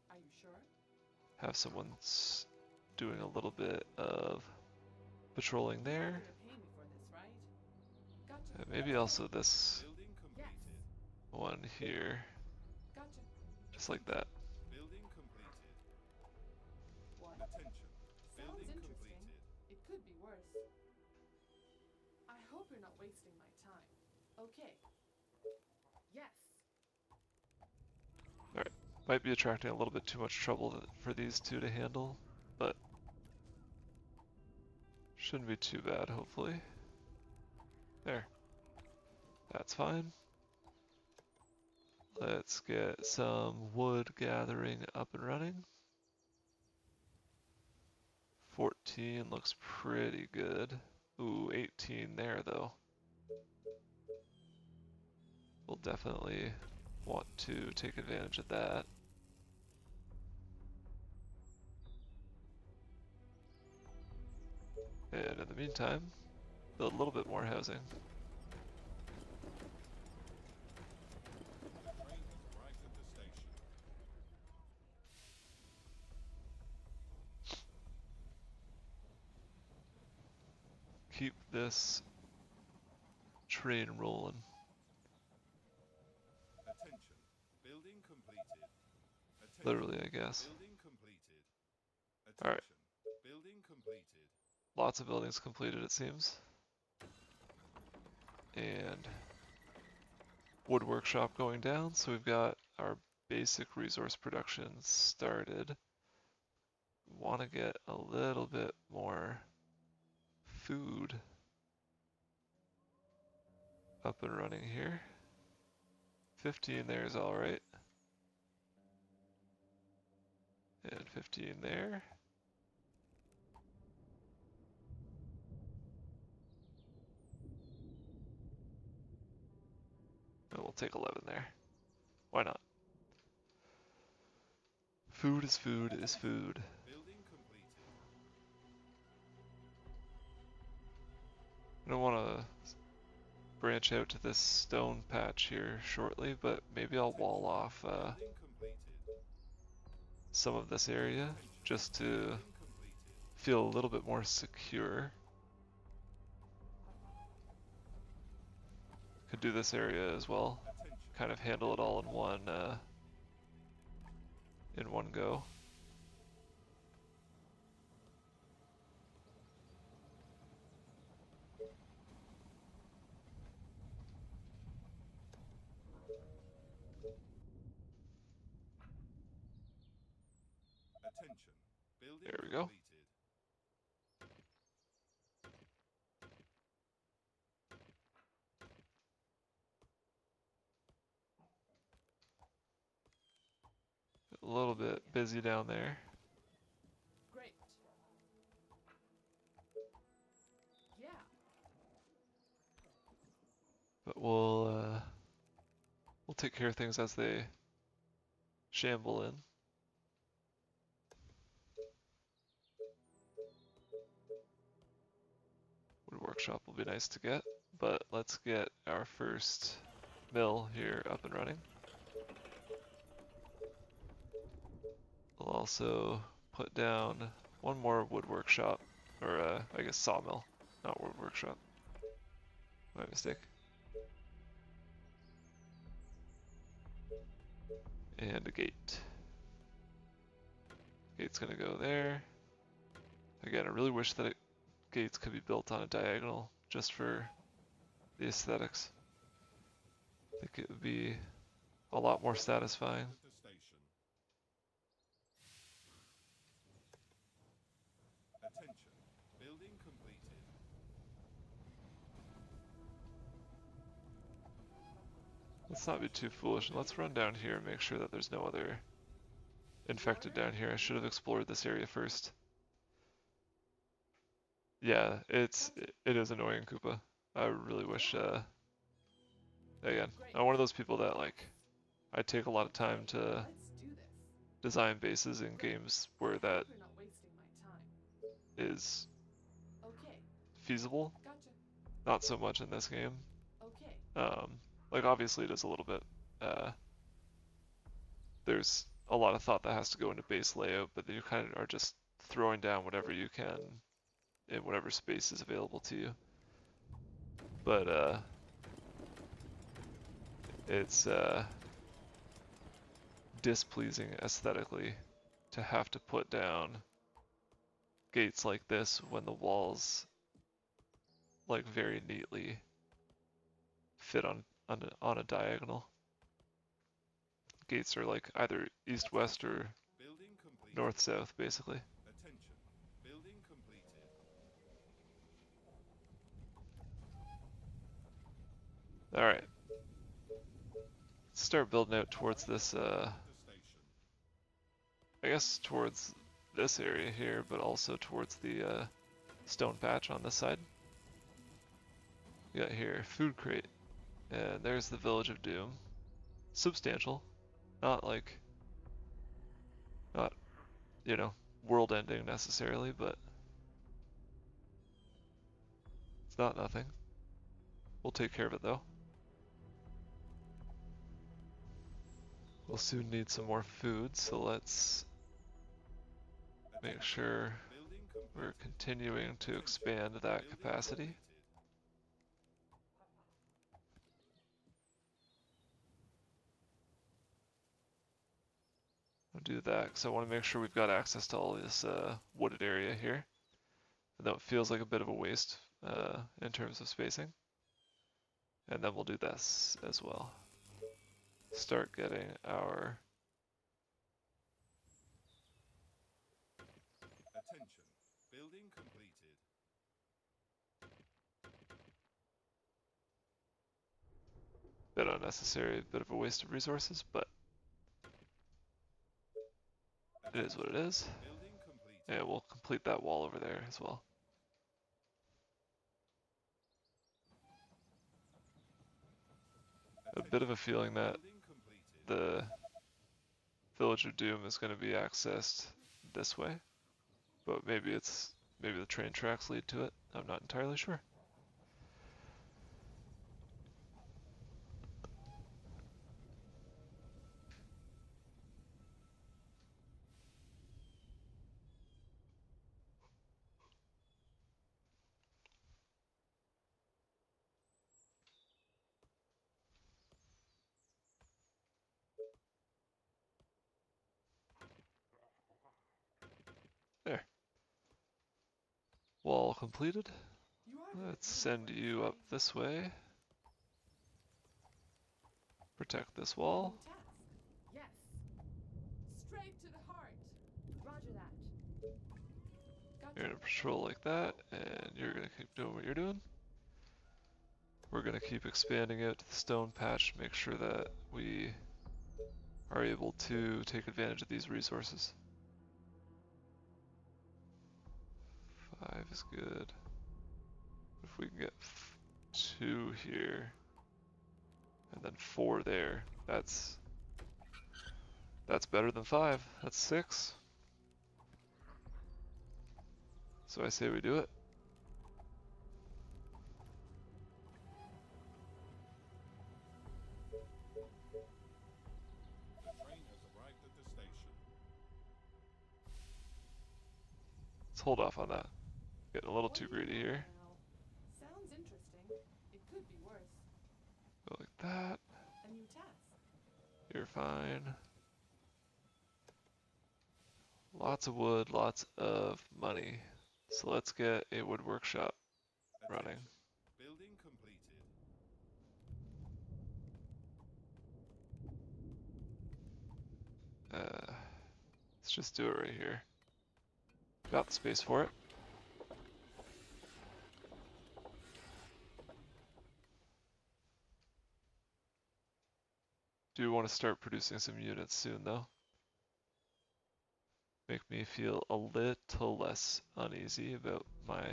Are you sure? Have someone doing a little bit of patrolling there. You're gonna pay me for this, right? Gotcha. And maybe also this Building Yes. completed. one here, Gotcha. just like that. Building completed. What? Attention. Sounds Building interesting. completed. It could be worse. I hope you're not wasting my time. Okay. Yes. Might be attracting a little bit too much trouble for these two to handle, but shouldn't be too bad, hopefully. There. That's fine. Let's get some wood gathering up and running. 14 looks pretty good. Ooh, 18 there though. We'll definitely want to take advantage of that. And in the meantime, build a little bit more housing. The train has arrived at the station. Keep this train rolling. Attention. Building completed. Attention. Literally, I guess. Building completed. All right. Attention. Building completed. Lots of buildings completed, it seems. And wood workshop going down, so we've got our basic resource production started. Want to get a little bit more food up and running here. 15 there is all right. And 15 there. we'll take 11 there. Why not? Food is food is food. Building completed. I don't want to branch out to this stone patch here shortly, but maybe I'll wall off Building completed. some of this area just to Building completed. feel a little bit more secure. Could do this area as well. Attention. Kind of handle it all in one go. Attention. Building There we go. completed. A little bit busy down there. Great. Yeah. But we'll take care of things as they shamble in. Wood workshop will be nice to get, but let's get our first mill here up and running. We'll also put down one more wood workshop, or I guess sawmill, not wood workshop. My mistake. And a gate. Gate's gonna go there. Again, I really wish that gates could be built on a diagonal just for the aesthetics. I think it would be a lot more satisfying. The station. Attention. Building completed. Let's not be too foolish, and let's run down here and make sure that there's no other infected down here. I should have explored this area first. Yeah, it is annoying, Koopa. I really wish, again, I'm one of those people that, like, I take a lot of time to Let's do this. design bases in games where that Hope you're not wasting my time. is Okay. feasible. Gotcha. Not so much in this game. Okay. Like, obviously it is a little bit. There's a lot of thought that has to go into base layout, but you kind of are just throwing down whatever you can in whatever space is available to you. But it's displeasing aesthetically to have to put down gates like this when the walls like very neatly fit on a diagonal. Gates are like either east-west or Building completed. north-south, basically. Attention. Building completed. All right. Let's start building out towards this. The station. I guess towards this area here, but also towards the stone patch on this side. We got here food crate, and there's the Village of Doom. Substantial, not like, not, you know, world-ending necessarily, but it's not nothing. We'll take care of it though. We'll soon need some more food, so let's make sure Building completed. we're continuing to expand that capacity. I'll do that because I want to make sure we've got access to all this wooded area here. And though it feels like a bit of a waste in terms of spacing. And then we'll do this as well. Start getting our Attention. Building completed. bit unnecessary, bit of a waste of resources, but it is what it is. Building completed. And we'll complete that wall over there as well. a bit of a feeling that Building completed. the Village of Doom is going to be accessed this way, but maybe the train tracks lead to it. I'm not entirely sure. There. Wall completed. You are gonna Let's pay me send for this, you up right? this way. Protect this New wall. task. Yes. Straight to the heart. Roger that. Gotcha. You're gonna patrol like that, and you're gonna keep doing what you're doing. We're gonna keep expanding out to the stone patch to make sure that we are able to take advantage of these resources. 5 is good. If we can get 2 here, and then 4 there, that's better than 5. That's 6. So I say we do it. The train has arrived at the station. Let's hold off on that. Getting a little What too do you greedy want here. now? Sounds interesting. It could be worse. Go like that. A new task. You're fine. Lots of wood, lots of money. So let's get a wood workshop running. Attention. Building completed. Let's just do it right here. Got the space for it. Do want to start producing some units soon though. Make me feel a little less uneasy about my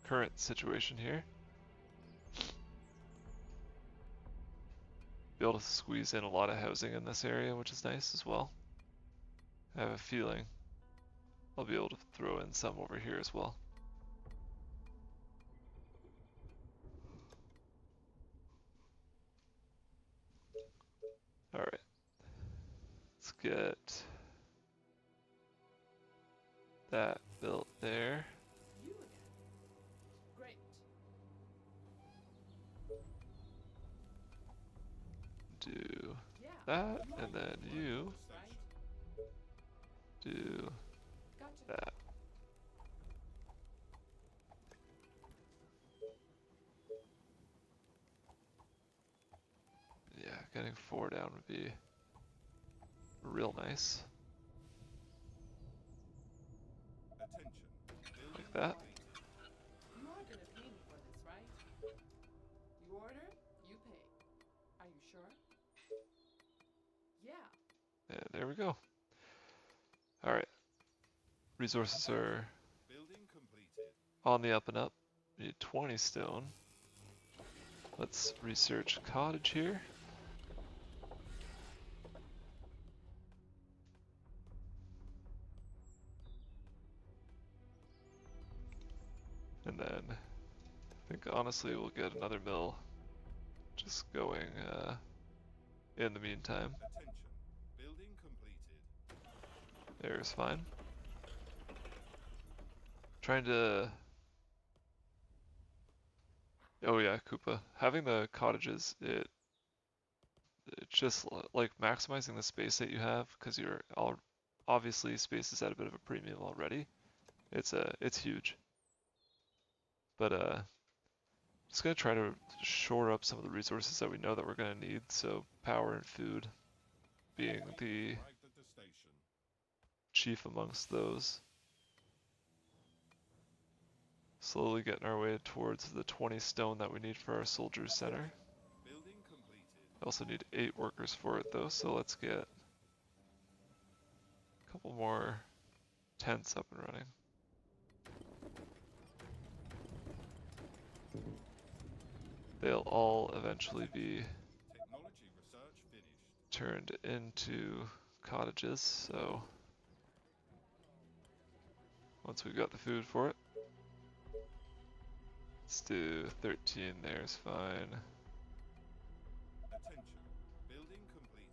current situation here. Be able to squeeze in a lot of housing in this area, which is nice as well. I have a feeling I'll be able to throw in some over here as well. Alright. Let's get that built there. You again. Great. Do Yeah. that, you and are then gonna you work, right? do Gotcha. that. Yeah, getting 4 down would be real nice. Attention. Building Like that. completed. You are gonna pay me for this, right? You order, you pay. Are you sure? Yeah. And there we go. Alright. Resources are Building completed. on the up and up. We need 20 stone. Let's research cottage here. And then I think honestly we'll get another mill just going in the meantime. Attention. Building completed. There's fine. Trying to... Oh yeah, Koopa. Having the cottages, it just like maximizing the space that you have, because you're all obviously space is at a bit of a premium already. It's huge. But just gonna try to shore up some of the resources that we know that we're gonna need. So power and food being Train the has arrived at the station. chief amongst those. Slowly getting our way towards the 20 stone that we need for our soldiers center. Building completed. I also need 8 workers for it though, so let's get a couple more tents up and running. They'll all eventually be turned into cottages, so once we've got the food for it, let's do 13 there is fine. Attention. Building completed.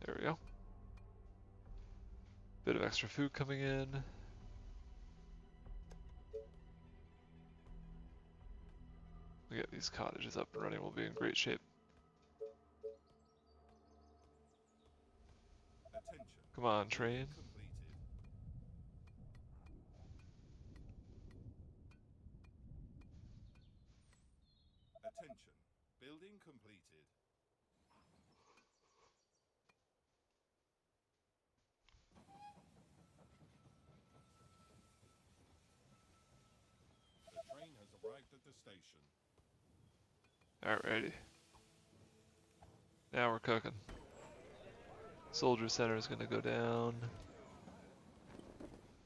There we go. Bit of extra food coming in. We get these cottages up and running, we'll be in great shape. Attention. Come on, train. Completed. Attention. Building completed. The train has arrived at the station. Alrighty. Now we're cooking. Soldier Center is gonna go down.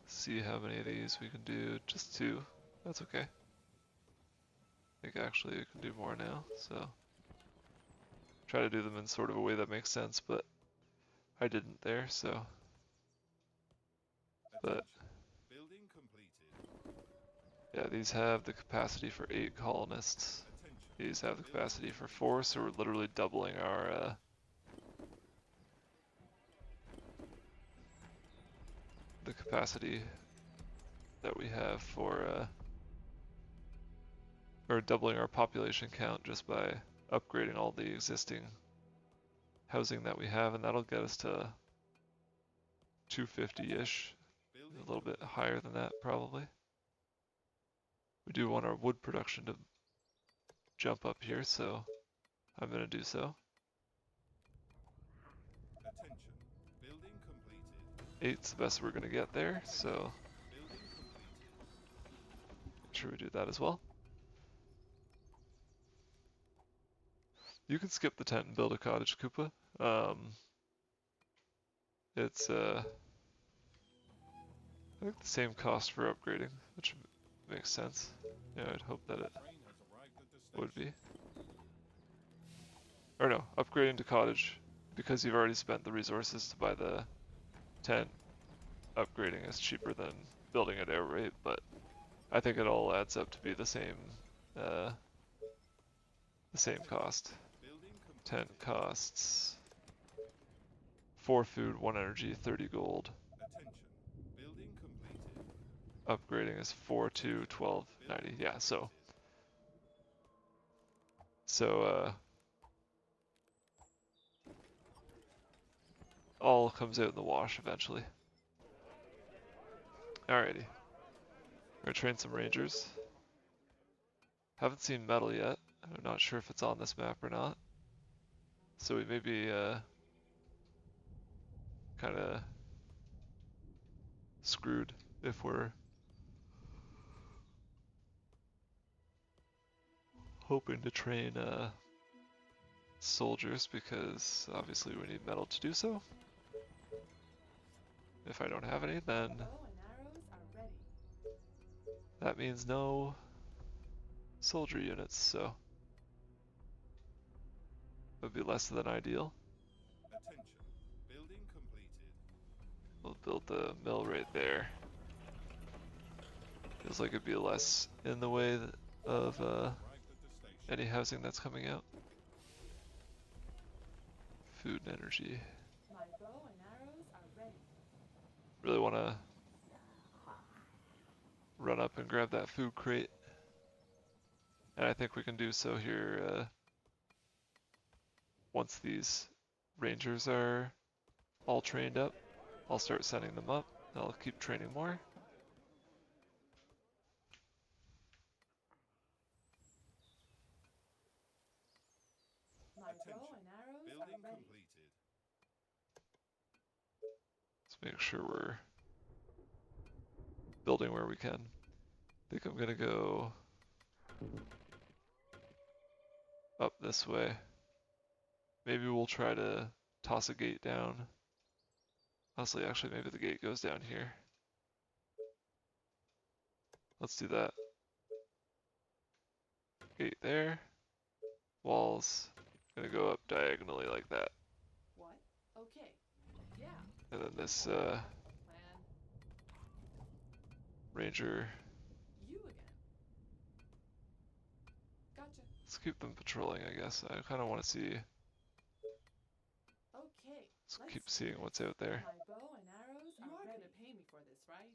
See how many of these we can do. Just 2. That's okay. I think actually we can do more now, so try to do them in sort of a way that makes sense, but I didn't there, so. But Building completed. yeah, these have the capacity for 8 colonists. Attention. These have the capacity for 4, so we're literally doubling our the capacity that we have for or doubling our population count just by upgrading all the existing housing that we have, and that'll get us to 250-ish, Building a little bit higher than that probably. We do want our wood production to jump up here, so I'm going to do so. Attention. Building completed. 8's the best we're going to get there, so Building completed. make sure we do that as well. You can skip the tent and build a cottage, Koopa. It's I think the same cost for upgrading, which makes sense. Yeah, I'd hope that it Train has arrived at the station. would be. Or no, upgrading to cottage, because you've already spent the resources to buy the tent. Upgrading is cheaper than building at outright, but I think it all adds up to be the same cost. Building completed. Tent costs 4 food, 1 energy, 30 gold. Attention. Building completed. Upgrading is 4, 2, 12, 90. Yeah, so all comes out in the wash eventually. Alrighty. We're gonna train some rangers. Haven't seen metal yet. I'm not sure if it's on this map or not. So we may be kind of screwed if we're hoping to train soldiers, because obviously we need metal to do so. If I don't have any, then Bow and arrows are ready. that means no soldier units, so it would be less than ideal. Attention. Building completed. We'll build the mill right there. Feels like it'd be less in the way of Arrived at the station. any housing that's coming out. Food and energy. My bow and arrows are ready. Really want to run up and grab that food crate. And I think we can do so here once these rangers are all trained up. I'll start sending them up. I'll keep training more. My Attention. bow and arrows Building are ready. completed. Let's make sure we're building where we can. I think I'm gonna go up this way. Maybe we'll try to toss a gate down. Honestly, actually, maybe the gate goes down here. Let's do that. Gate there. Walls. Gonna go up diagonally like that. What? Okay. Yeah. And then this Plan. ranger. You again. Gotcha. Let's keep them patrolling, I guess. I kind of want to see. Okay. Let's let's keep do seeing this. what's out there. My bow and arrows are ready. Gonna pay me for this, right?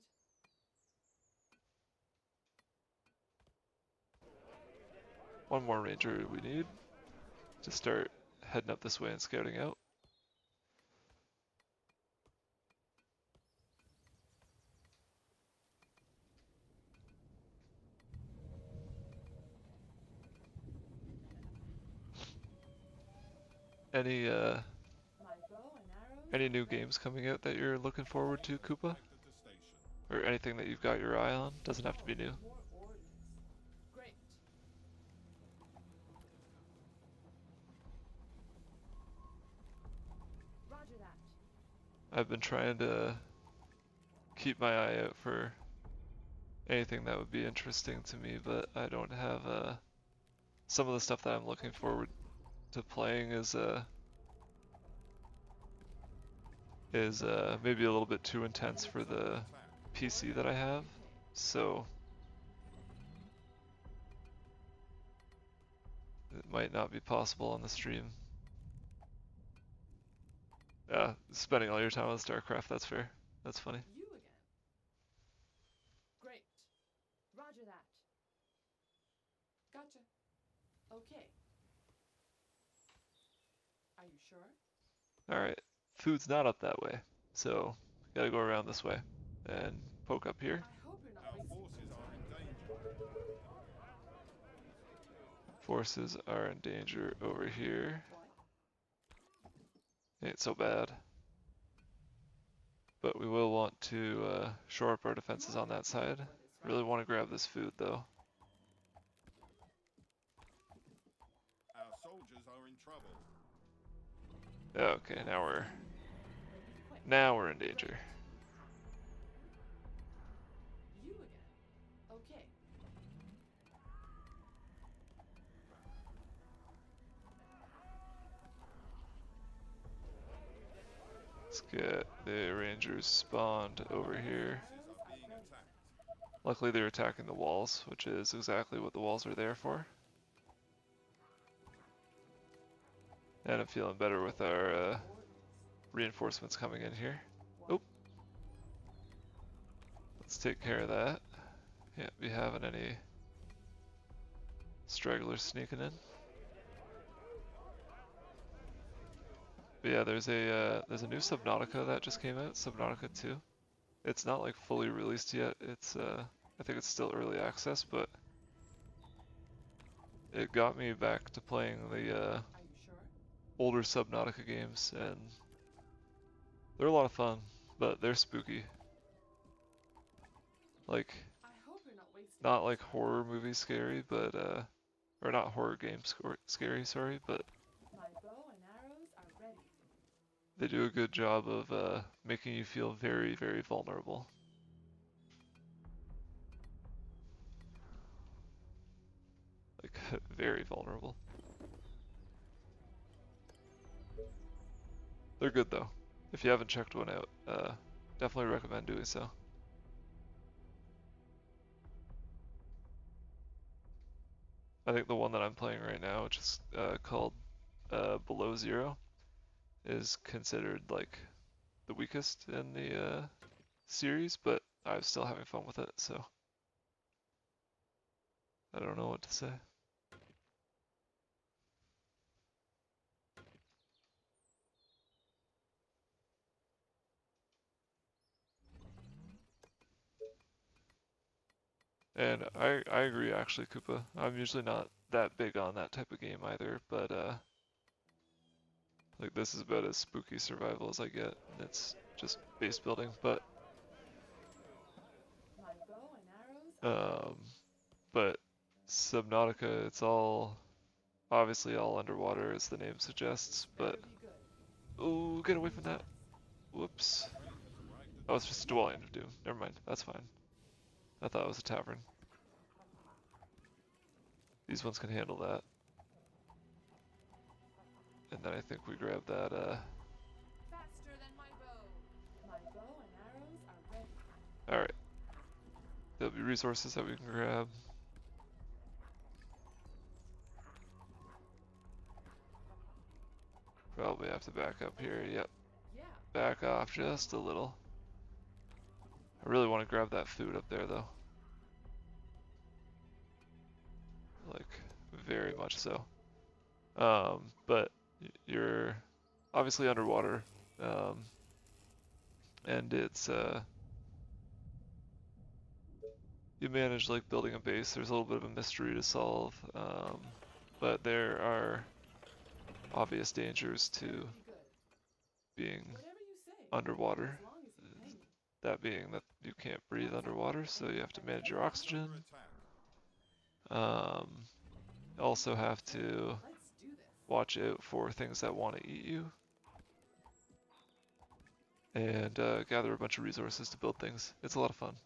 One more ranger we need to start heading up this way and scouting out. Any My bow and arrows any are new ready. games coming out that you're looking forward to, Koopa? Connected to station. Or anything that you've got your eye on? Doesn't have to be new. More orders. Great. Roger that. I've been trying to keep my eye out for anything that would be interesting to me, but I don't have some of the stuff that I'm looking forward to playing is maybe a little bit too intense for the PC that I have, so it might not be possible on the stream. Yeah, spending all your time on StarCraft, that's fair. That's funny. You again. Great. Roger that. Gotcha. Okay. Are you sure? Alright, food's not up that way, so gotta go around this way and poke up here. I hope you're not Our wasting forces my are time. in danger. Forces are in danger over here. What? Ain't so bad. But we will want to shore up our defenses on that side. Really want to grab this food though. Our soldiers are in trouble. Okay, now we're in danger. You again. Okay. Let's get the rangers spawned over here. Forces are being attacked. Luckily they're attacking the walls, which is exactly what the walls are there for. And I'm feeling better with our reinforcements coming in here. Oh, let's take care of that. Can't be having any stragglers sneaking in. But yeah, there's a new Subnautica that just came out, Subnautica 2. It's not like fully released yet. It's I think it's still early access, but it got me back to playing the Are you sure? older Subnautica games, and they're a lot of fun, but they're spooky. Like, I hope you're not wasting not like horror movie scary, but or not horror game scary, sorry, but my bow and arrows are ready. they do a good job of making you feel very, very vulnerable. Like, very vulnerable. They're good though. If you haven't checked one out, definitely recommend doing so. I think the one that I'm playing right now, which is called Below Zero, is considered like the weakest in the series, but I'm still having fun with it, so I don't know what to say. And I agree actually, Koopa. I'm usually not that big on that type of game either, but like this is about as spooky survival as I get. It's just base building, but My bow and arrows are but Subnautica, it's all obviously all underwater as the name suggests, but better be good. oh, get away from that. Whoops. Oh, it's just a dwelling of doom. Never mind. That's fine. I thought it was a tavern. These ones can handle that. And then I think we grab that, Faster than my bow. My bow and arrows are ready. alright. There'll be resources that we can grab. Probably have to back up here, yep. Yeah. Back off just a little. I really want to grab that food up there though. Like, very much so. But you're obviously underwater. And it's, you manage like building a base. There's a little bit of a mystery to solve. But there are obvious dangers to Be good. being Whatever you say. underwater. As long as you pay me. That being that you can't breathe underwater, so you have to manage your oxygen. Under attack. Also have to Let's do this. watch out for things that want to eat you. And gather a bunch of resources to build things. It's a lot of fun.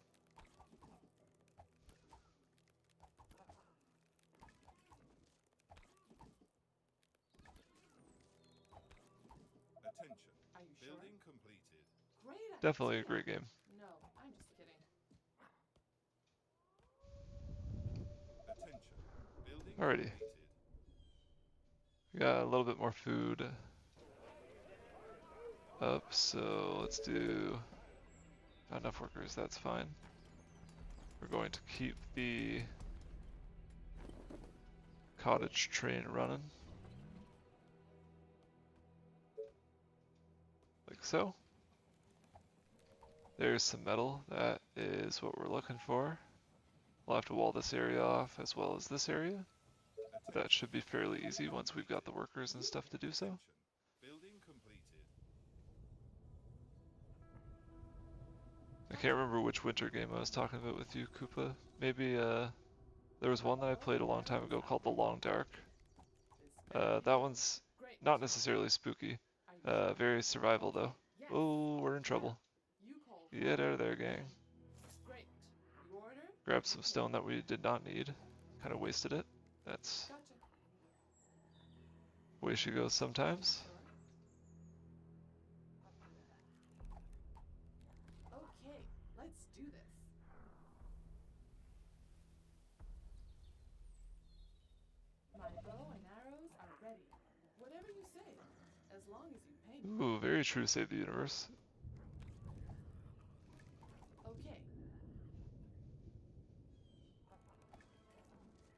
Attention. Are you sure? Building completed. Great. Definitely a idea. great game. No, I'm just kidding. Attention. Building Alrighty. completed. We got a little bit more food up, so let's do not enough workers, that's fine. We're going to keep the cottage train running. Like so. There's some metal, that is what we're looking for. We'll have to wall this area off as well as this area. But that should be fairly easy once we've got the workers and stuff to do so. Attention. Building completed. I can't remember which winter game I was talking about with you, Koopa. Maybe there was one that I played a long time ago called The Long Dark. That one's Great. not necessarily spooky. Are you sure? Very survival though. Yes. Oh, we're in trouble. You called. Get out of there, gang. Great. You order? Grab some stone that we did not need. Kind of wasted it. That's Gotcha. the way she goes sometimes. Okay, let's do this. My bow and arrows are ready. Whatever you say, as long as you pay me. Ooh, very true Save the Universe. Okay.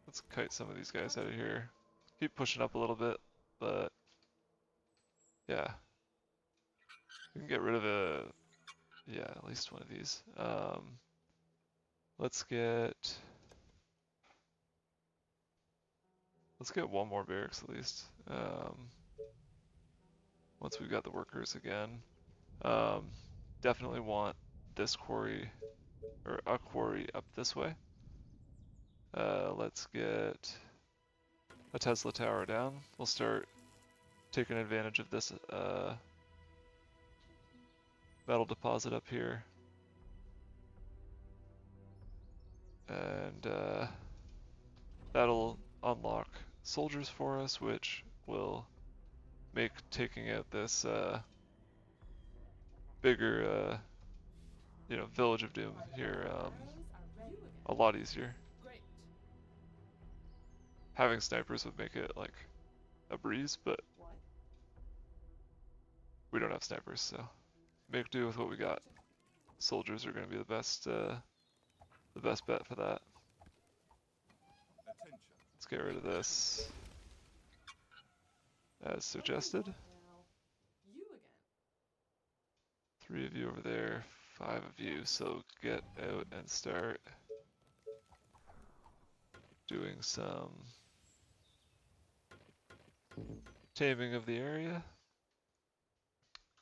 Let's kite some of these guys out of here. Keep pushing up a little bit, but yeah. We can get rid of at least one of these. Let's get one more barracks at least. Once we've got the workers again. Definitely want this quarry, or a quarry up this way. Let's get a Tesla tower down. We'll start taking advantage of this metal deposit up here. And that'll unlock soldiers for us, which will make taking out this bigger Village of Doom here Arrows are ready. a lot easier. Great. Having snipers would make it like a breeze, but What? we don't have snipers, so make do with what we got. Soldiers are going to be the best bet for that. Attention. Let's get rid of this as suggested. Now, you again. 3 of you over there, 5 of you, so get out and start doing some taming of the area.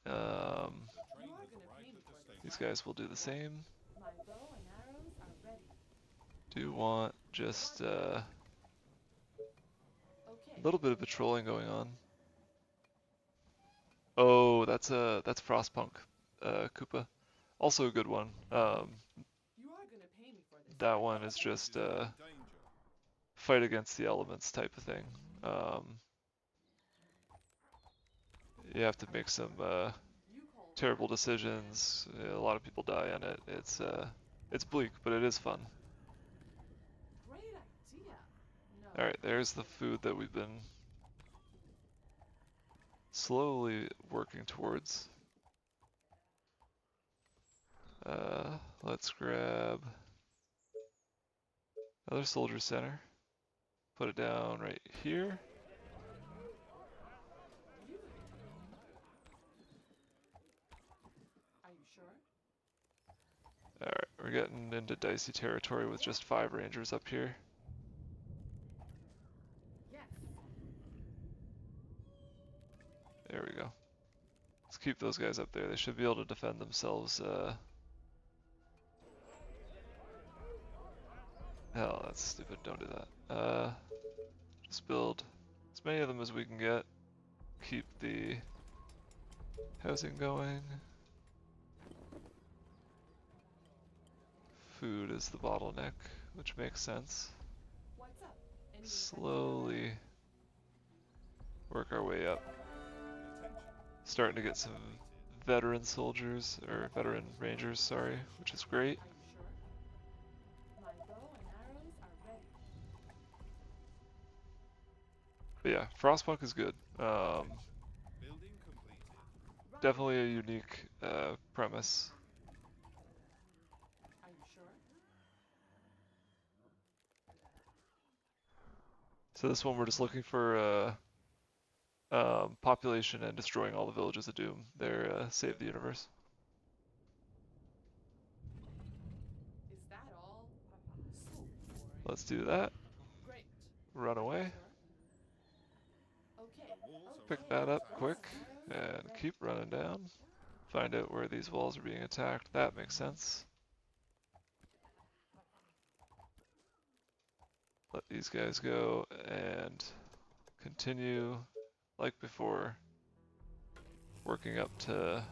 The train You are has gonna arrived pay me at the for this. These guys will do the same. My bow and arrows are ready. Do want just a Okay. little bit of patrolling going on. Oh, that's Frostpunk, Koopa. Also a good one. You are gonna pay me for this. That one is just Forces are in danger. fight against the elements type of thing. You have to make some You call terrible decisions. A lot of people die on it. It's bleak, but it is fun. great idea. No. All right, there's the food that we've been slowly working towards. Let's grab another soldier center. Put it down right here. Are you sure? Alright, we're getting into dicey territory with just 5 rangers up here. Yes. There we go. Let's keep those guys up there. They should be able to defend themselves. Hell, that's stupid. Don't do that. Just build as many of them as we can get. Keep the housing going. Food is the bottleneck, which makes sense. What's up? Any Slowly work our way up. Starting to get some veteran soldiers, or veteran rangers, sorry, which is great. Are you sure? My bow and arrows are ready. But yeah, Frostpunk is good. Building completed. Right. Definitely a unique premise. Are you sure? So this one we're just looking for population and destroying all the villages of Doom. They're save the universe. Is that all? So boring. Let's do that. Great. Run away. Sure. Okay. Walls are Pick okay. that up Bows quick and arrows are and ready. keep running down. Find out where these walls are being attacked. That makes sense. Let these guys go and continue like before, working up to Aren't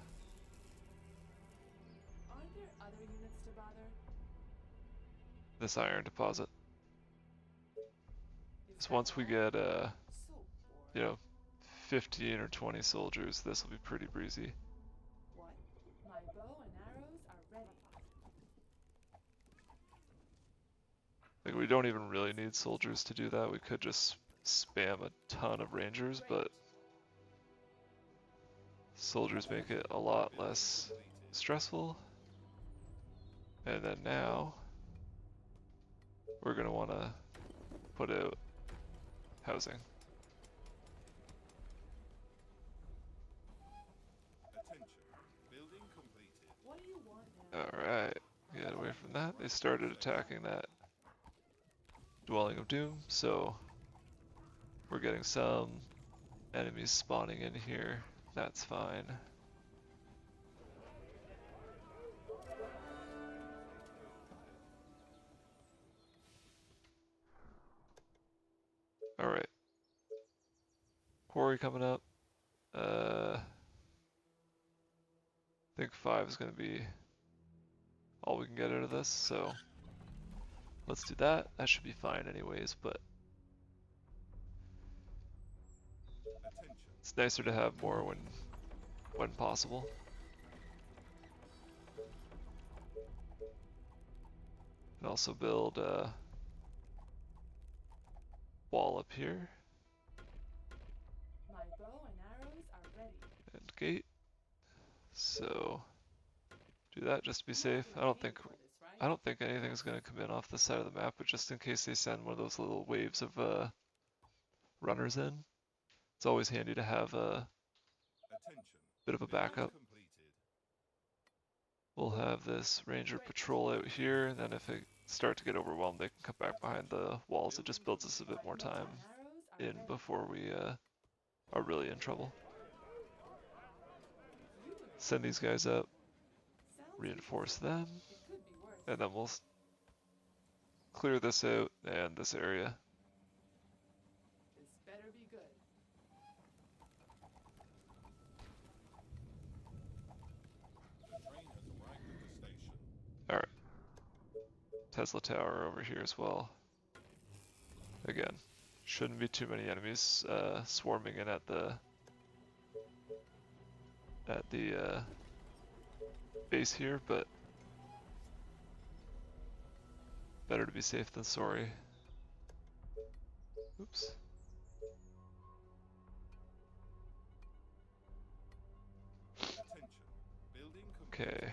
there other units to bother? this iron deposit. Is So that once we all? get So you boring. know, 15 or 20 soldiers, this will be pretty breezy. What? My bow and arrows are ready. Like, we don't even really need soldiers to do that. We could just spam a ton of rangers, but soldiers make it a lot less stressful. And then now, we're gonna wanna put out housing. attention. Building completed. What do you want now? Alright, get away from that. They started attacking that Dwelling of Doom, so we're getting some enemies spawning in here. That's fine. Alright. Quarry coming up. I think 5 is going to be all we can get out of this, so let's do that. That should be fine anyways, but Attention. it's nicer to have more when possible. And also build a wall up here My bow and arrows are ready. and gate. So do that just to be You safe. must be I don't paying think for this, right? anything's gonna come in off this side of the map, but just in case they send one of those little waves of runners in, it's always handy to have a Attention. bit of a Building backup. completed. We'll have this ranger patrol out here, and then if they start to get overwhelmed, they can come back behind the walls. It just builds us a bit more My bow time and arrows are in ready. before we are really in trouble. You would Send these guys up, sound reinforce interesting. them, It could be worse. and then we'll clear this out and this area. This better be good. The train has arrived at the station. Alright. Tesla Tower over here as well. Again, shouldn't be too many enemies swarming in at the base here, but better to be safe than sorry. Oops. Attention. Building Okay.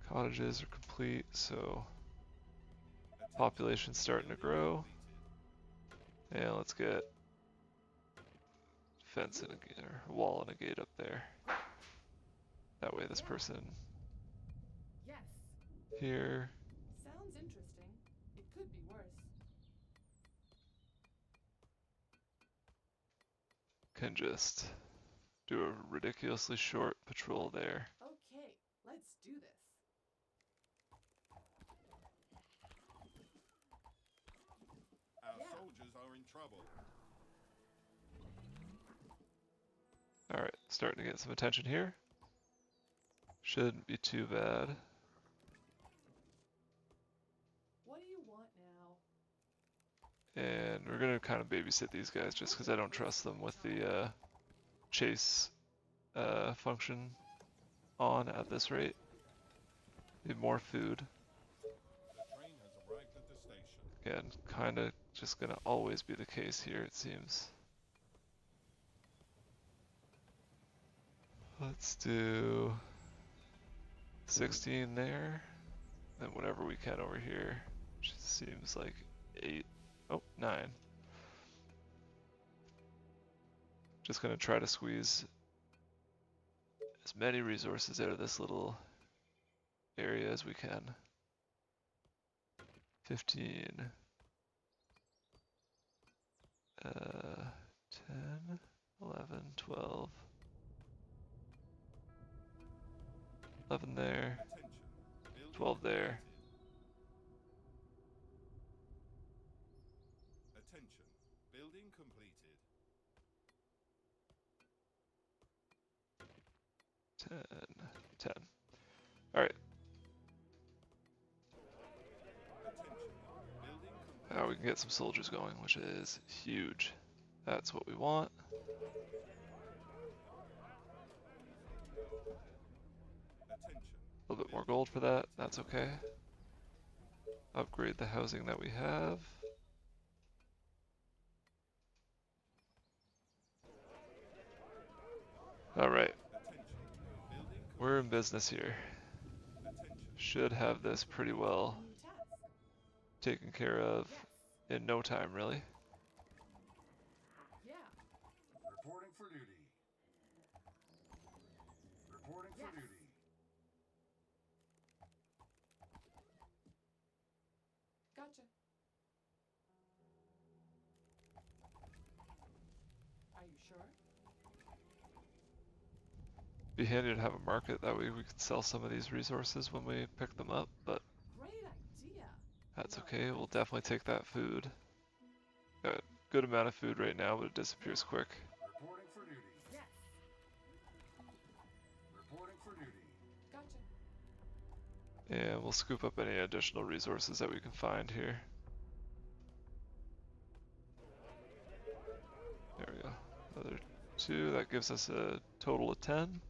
Cottages are complete, so population's starting to grow. And let's get fence and a wall and a gate up there. That way this person Yes. here Sounds interesting. It could be worse. can just do a ridiculously short patrol there. Okay, let's do this. Our Yeah. soldiers are in trouble. Alright, starting to get some attention here. Shouldn't be too bad. What do you want now? And we're gonna kind of babysit these guys just because I don't trust them with the chase function on at this rate. Need more food. The train has arrived at the station. Again, kind of just gonna always be the case here, it seems. Let's do 16 there, and whatever we can over here, which seems like 8, oh, 9. Just gonna try to squeeze as many resources out of this little area as we can. 15, 10, 11, 12, 11 there, Attention. Building 12 there. completed. Attention. Building completed. 10, 10. Alright, Attention. Building complete. now we can get some soldiers going, which is huge. That's what we want. Attention. A little bit more gold for that, that's okay. Upgrade the housing that we have. Alright, Attention. Building we're in business here. attention. Should have this pretty well New task. taken care of Yes. in no time, really. Yeah. Reporting for duty. Reporting for Yes. duty. Gotcha. Are you sure? Be handy to have a market, that way we could sell some of these resources when we pick them up, but Great idea. that's No, okay, we'll I- definitely take that food. Got a good amount of food right now, but it disappears quick. Reporting for duty. Yes. Reporting for duty. Gotcha. And we'll scoop up any additional resources that we can find here. There we go. Another 2, that gives us a total of 10.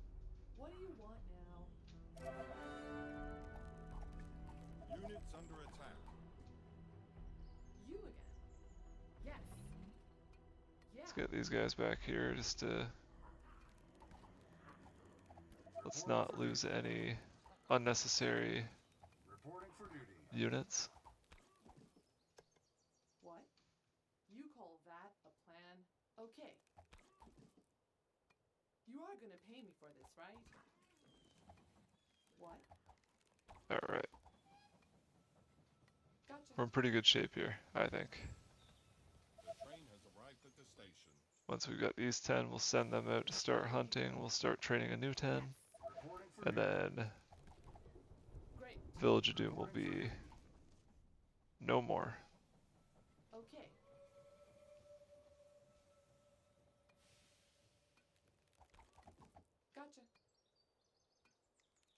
What do you want now? Units under attack. You again. Yes. Yeah. Let's get these guys back here just to... Let's not lose any unnecessary Reporting for duty. units. What? You call that a plan? Okay. You are gonna pay me for this, right? What? Alright, Gotcha. we're in pretty good shape here, I think. The train has arrived at the station. Once we've got these 10, we'll send them out to start hunting. We'll start training a new 10. Reporting for And duty. then Great. Village of Doom will be no more. Okay. Gotcha.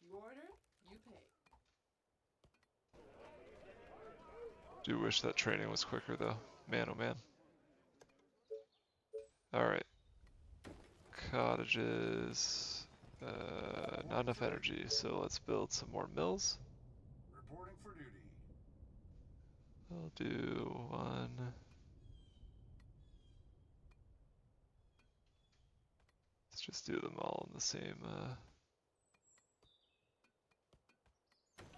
You order, you pay. Do wish that training was quicker though. Man, oh man. Alright. Cottages. Not enough energy, so let's build some more mills. Reporting for duty. I'll do one. Let's just do them all in the same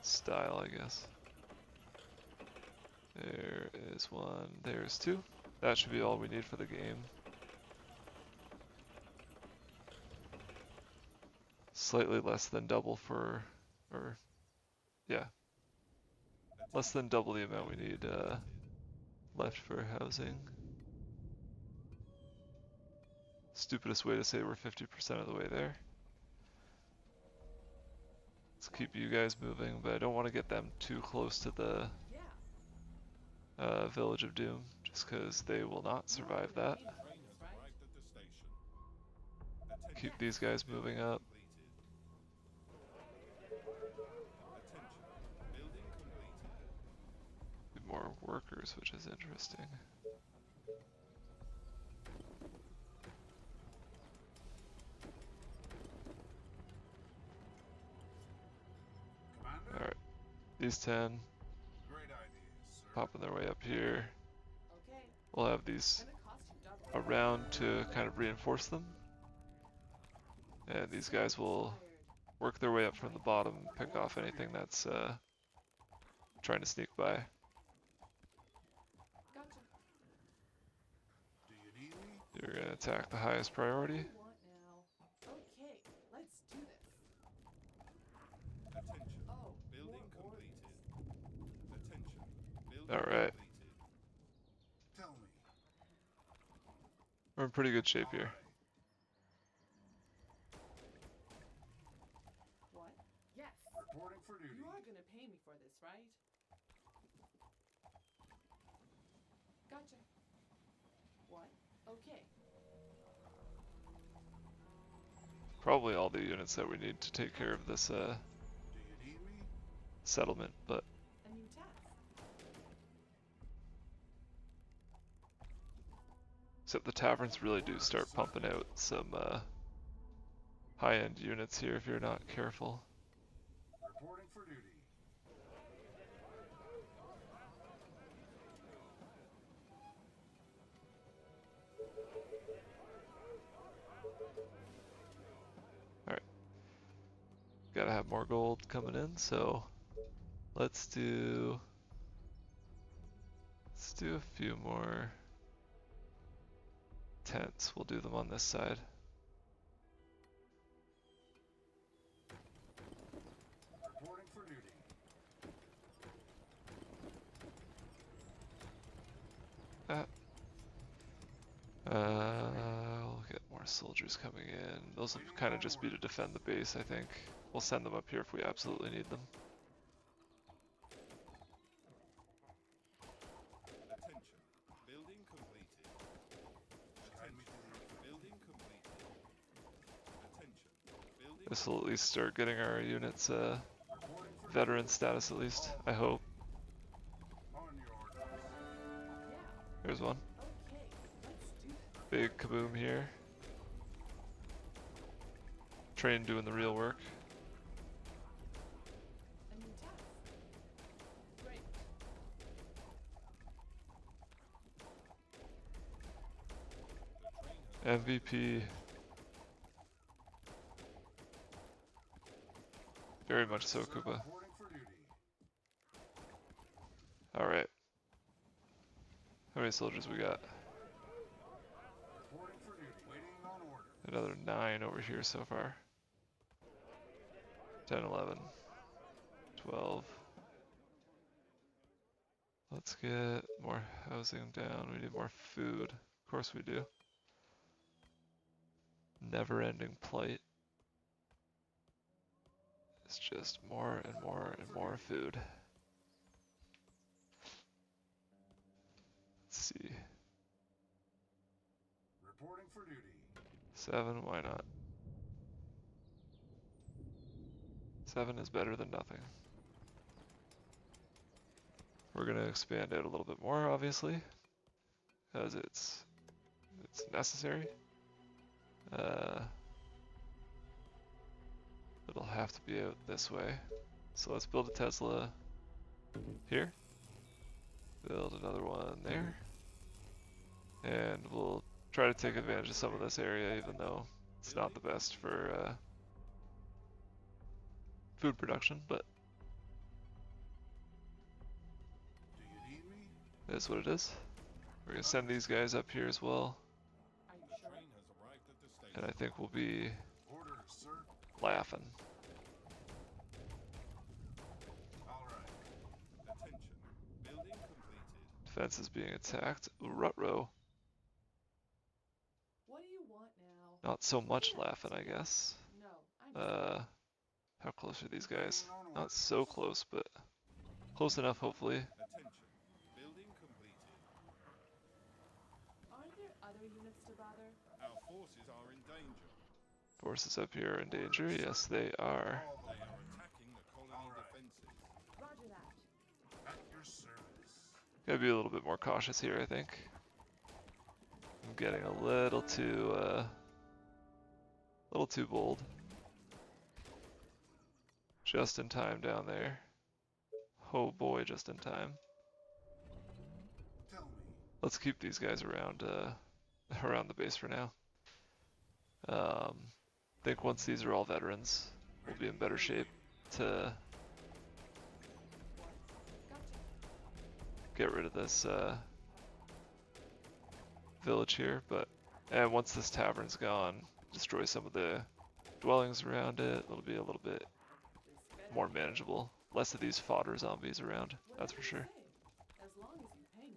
style, I guess. There is one, there's two. That should be all we need for the game. Slightly less than double for, or, yeah. Less than double the amount we need left for housing. Stupidest way to say we're 50% of the way there. Let's keep you guys moving, but I don't want to get them too close to the Yeah. Village of Doom, just because they will not survive that. Train has arrived at the station. Keep these guys moving up. Attention. Building completed. Get more workers, which is interesting. Commander? Alright, these 10 Great idea, sir. popping their way up here. Okay. We'll have these Gonna cost you double. around to kind of reinforce them. And these guys will work their way up from the bottom and pick off anything that's trying to sneak by. Gotcha. Do you need me? You're gonna attack the highest priority. What do you want now? Okay, let's do this. Attention. Oh, Building more completed. orders. Attention. Building Alright. completed. Tell me. We're in pretty good shape here. What? Yes. Reporting for duty. You are gonna pay me for this, right? Gotcha. What? Okay. Probably all the units that we need to take care of this Do you need me? settlement, but A new task. except the taverns really do start pumping out some high-end units here if you're not careful. Reporting for duty. Gotta have more gold coming in, so let's do a few more tents. We'll do them on this side. Reporting for duty. We'll get more soldiers coming in. Those will kind of just be to defend the base, I think. We'll send them up here if we absolutely need them. Attention. Building completed. Attention. Building completed. Attention. Building. This will at least start getting our units Reporting for veteran status at least, I hope. on your orders. Yeah. There's one. Okay. Let's do this. Big kaboom here. Train doing the real work. A new task. Great. MVP. Very much so, Koopa. Reporting for duty. Alright. How many soldiers we got? Reporting for duty. Waiting on order. Another 9 over here so far. 10, 11, 12. Let's get more housing down. We need more food. Of course we do. Never-ending plight. It's just more and more and more food. Let's see. Reporting for duty. 7, why not? 7 is better than nothing. We're gonna expand out a little bit more, obviously, because it's necessary. It'll have to be out this way. So let's build a Tesla here. Build another one there. And we'll try to take advantage of some of this area, even though it's not the best for food production, but Do you need me? it is what it is. We're gonna send these guys up here as well, Are you The sure? train has arrived at the station. and I think we'll be Orders, sir. laughing. All right. Attention. Building completed. Defense is being attacked. Ooh, Rutrow. What do you want now? Not so much laughing, I guess. No, I'm How close are these guys? Waiting on Not orders. so close, but close enough, hopefully. Attention. Building completed. Aren't there other units to bother? Our forces are in danger. Forces up here are in danger. Yes, they are. All the They way. are attacking the colony Alright. defenses. Roger that. At your service. Gotta be a little bit more cautious here, I think. I'm getting a little too bold. Just in time down there. Oh boy, just in time. Tell me. Let's keep these guys around around the base for now. I think once these are all veterans, we'll be in better shape to Gotcha. get rid of this village here. And once this tavern's gone, destroy some of the dwellings around it. It'll be a little bit This better more be manageable. Less of these fodder zombies around, that's for whatever you sure. say, as long as you pay me.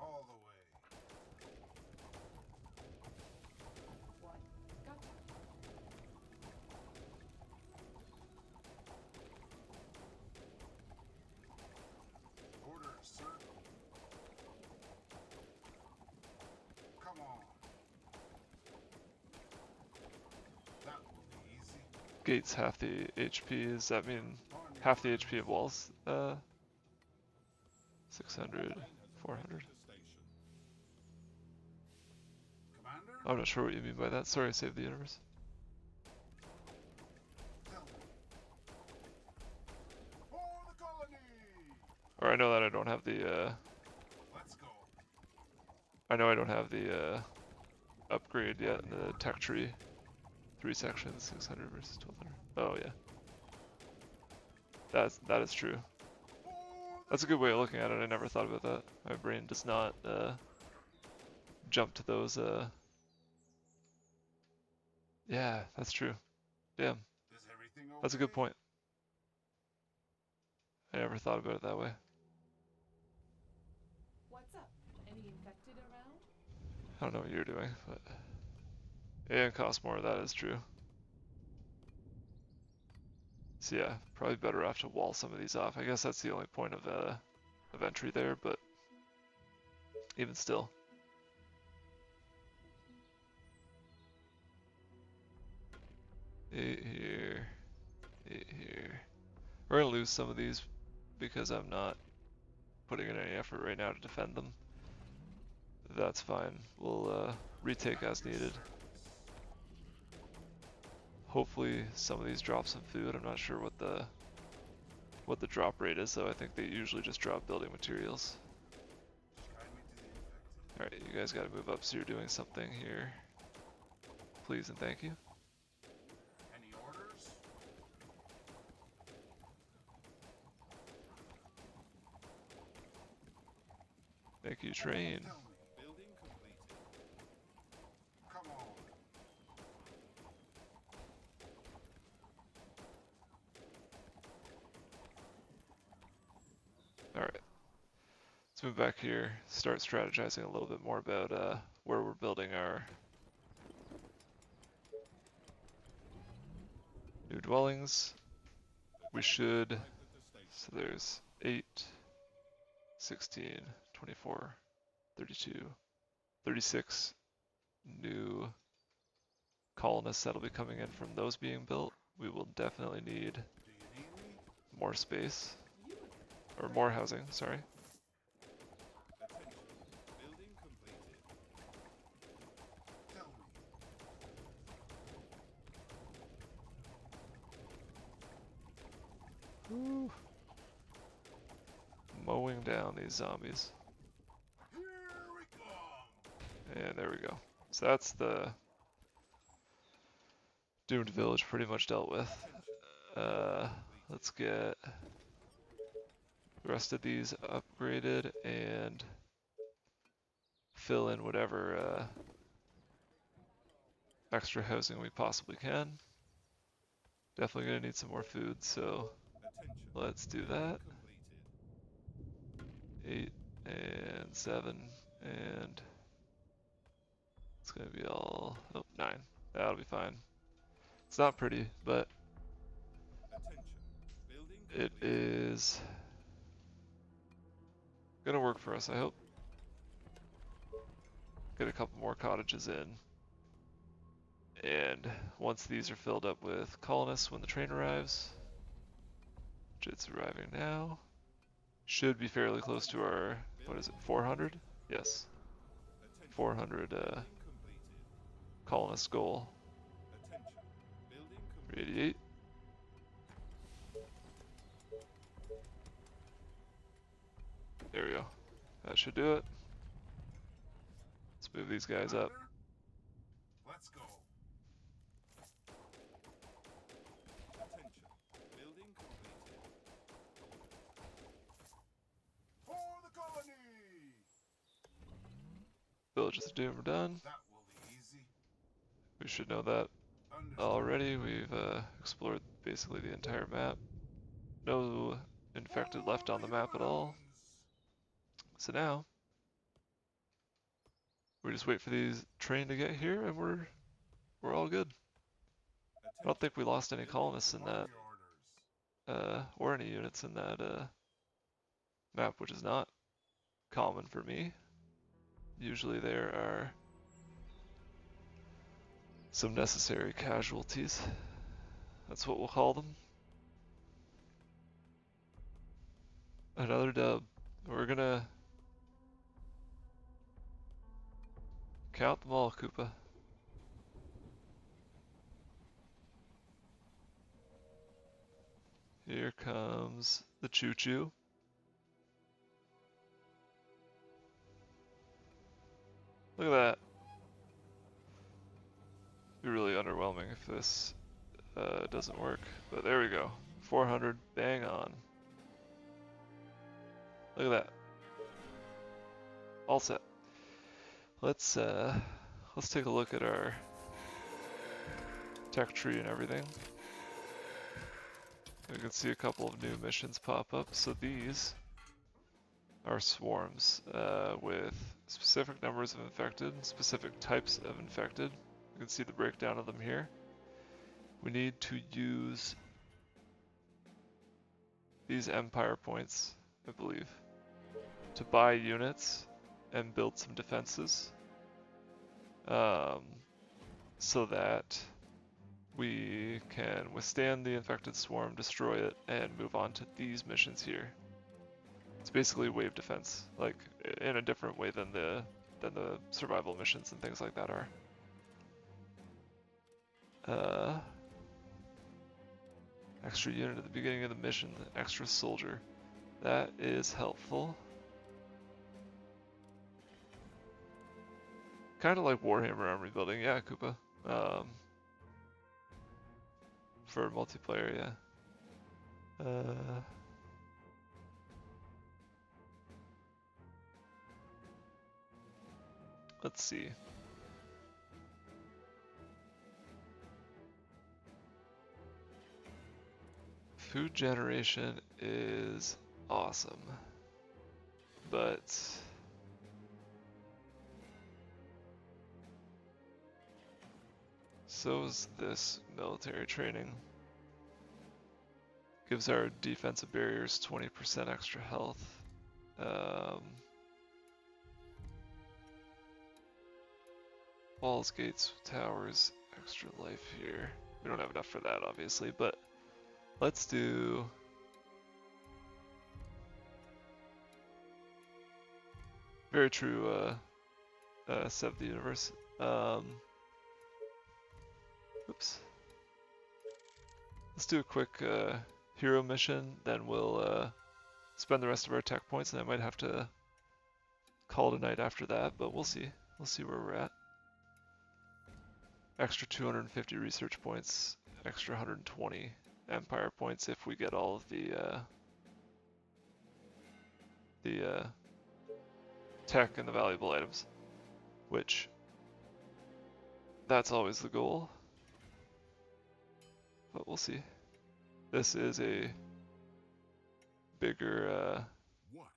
All the way. What? Gotcha. Orders, sir. Come on. That will be easy. Gates half the HP. Does that mean On your half the orders. HP of walls? 600, 400. The station. Commander? I'm not sure what you mean by that. Sorry, save the universe. Tell me. For the colony! Or I know that I don't have the Let's go. I know I don't have the upgrade yet in the tech tree. 3 sections, 600 versus 1200. Oh yeah. That is true. That's a good way of looking at it. I never thought about that. My brain does not jump to those yeah, that's true. Damn. Is everything okay? That's a good point. I never thought about it that way. What's up? Any infected around? I don't know what you're doing, but yeah, it costs more, that is true. So yeah, probably better off to wall some of these off. I guess that's the only point of entry there, but even still. Eight here, 8 here. We're gonna lose some of these because I'm not putting in any effort right now to defend them. That's fine. We'll retake as needed. Hopefully some of these drop some food. I'm not sure what the drop rate is though. I think they usually just drop building materials. Guide me to the infected. Alright, you guys gotta move up so you're doing something here. Please and thank you. Any orders? Thank you, train. Tell me. Building completed. Come on. Alright. Let's move back here, start strategizing a little bit more about where we're building our new dwellings. We should, Arrived at the station. so there's 8, 16, 24, 32, 36 new colonists that'll be coming in from those being built. We will definitely need Do you need more space. You Or more housing, sorry. Attention. Building completed. Tell me. Woo. Mowing down these zombies. Here we come. And there we go. So that's the doomed village pretty much dealt with. Let's get the rest of these upgraded and fill in whatever extra housing we possibly can. Definitely gonna need some more food, so Attention. let's do Building that. completed. 8 and 7 and it's gonna be all 9. That'll be fine. It's not pretty, but Attention. Building it completed. is gonna work for us, I hope. Get a couple more cottages in. And once these are filled up with colonists when the train arrives, which it's arriving now, should be fairly close to our, what is it, 400? Yes, Attention. 400 Building completed. colonist goal. Attention. Building completed. 88. There we go. That should do it. Let's move these guys up. Commander, let's go. Attention. Building completed. For the colony. Villages of Doom are done. That will be easy. We should know that Understood. already. We've explored basically the entire map. No infected left on the map at all. So now we just wait for these train to get here and we're all good. I don't think we lost any colonists in that Your orders. or any units in that map, which is not common for me. Usually there are some necessary casualties. That's what we'll call them. Another dub. We're gonna count them all, Koopa. Here comes the choo-choo. Look at that. Be really underwhelming if this doesn't work, but there we go. 400, bang on. Look at that. All set. Let's take a look at our tech tree and everything. We can see a couple of new missions pop up. So these are swarms with specific numbers of infected, specific types of infected. You can see the breakdown of them here. We need to use these empire points, I believe, to buy units and build some defenses so that we can withstand the infected swarm, destroy it, and move on to these missions here. It's basically wave defense, like in a different way than the survival missions and things like that are. Extra unit at the beginning of the mission, extra soldier. That is helpful. Kind of like Warhammer army building, yeah, Koopa. For multiplayer, yeah. Let's see. Food generation is awesome, but so is this military training. Gives our defensive barriers 20% extra health. Walls, gates, towers, extra life here. We don't have enough for that, obviously, but let's do Very true, Sev the Universe. Oops. Let's do a quick hero mission, then we'll spend the rest of our tech points, and I might have to call it a night after that, but we'll see. We'll see where we're at. Extra 250 research points, extra 120 empire points if we get all of the tech and the valuable items, which that's always the goal, but we'll see. This is a bigger What?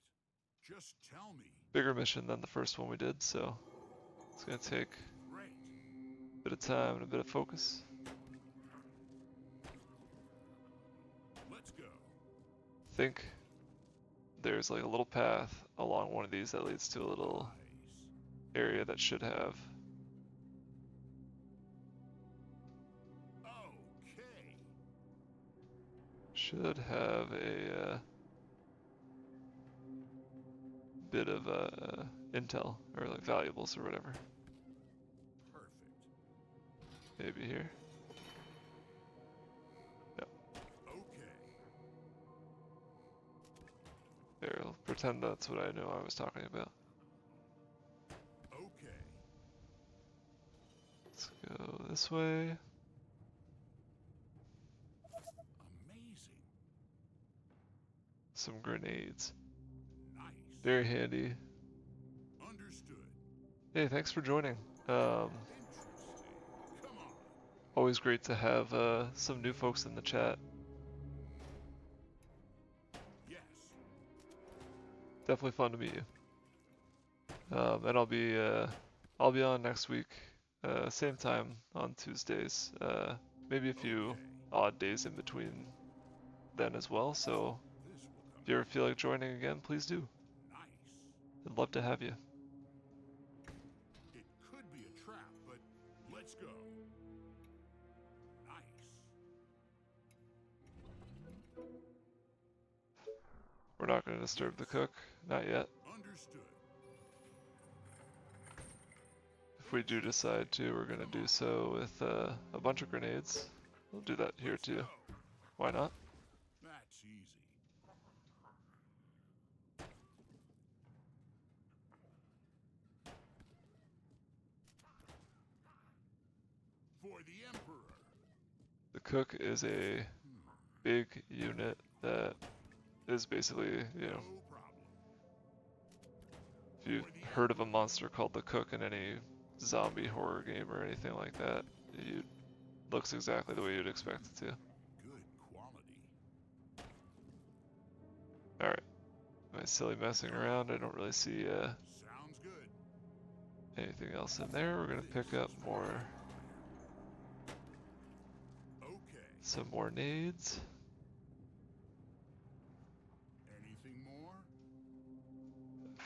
Just tell me. bigger mission than the first one we did, so it's gonna take Great. a bit of time and a bit of focus. Let's go. I think there's like a little path along one of these that leads to a little Nice. area that should have Okay. a bit of intel or like valuables or whatever. Perfect. Maybe here. Okay. There, I'll pretend that's what I know I was talking about. Okay. Let's go this way. Amazing. Some grenades. Nice. Very handy. Understood. Hey, thanks for joining. Interesting. Come on. Always great to have some new folks in the chat. Yes. Definitely fun to meet you. And I'll be on next week, same time on Tuesdays. Maybe a few Okay. odd days in between then as well. So This will come if you ever feel like joining again, please do. nice. I'd love to have you. It could be a trap, but let's go. Nice. We're not going to disturb the cook, not yet. Understood. If we do decide to, we're going to do so with a bunch of grenades. We'll do that here Let's too. go. Why not? That's easy. For the Emperor. The cook is a big unit that is basically, you know, No problem. if you've heard of a monster called the Cook in any zombie horror game or anything like that, it looks exactly the way you'd expect it to. Good quality. Alright. Am I silly messing around? I don't really see Sounds good. anything else in there. We're gonna pick up Okay. some more nades. Anything more?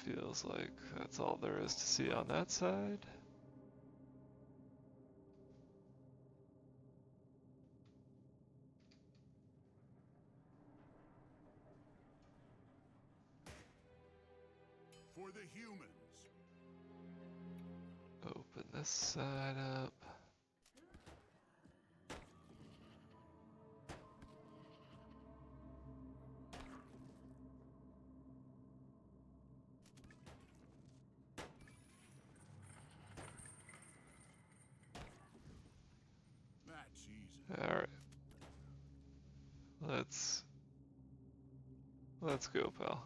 Feels like that's all there is to see on that side. For the humans. Open this side up. That's easy. Alright. Let's go, pal.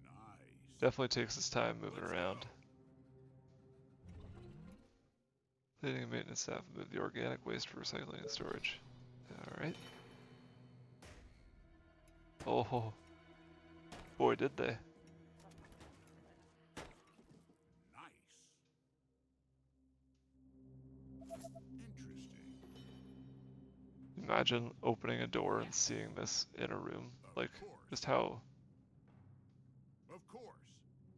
Nice. Definitely takes its time moving Let's around. go. Cleaning and maintenance staff move the organic waste for recycling and storage. Alright. Oh, boy did they. Nice. Interesting. Imagine opening a door and seeing this in a room. Like, Of course. just how, Of course.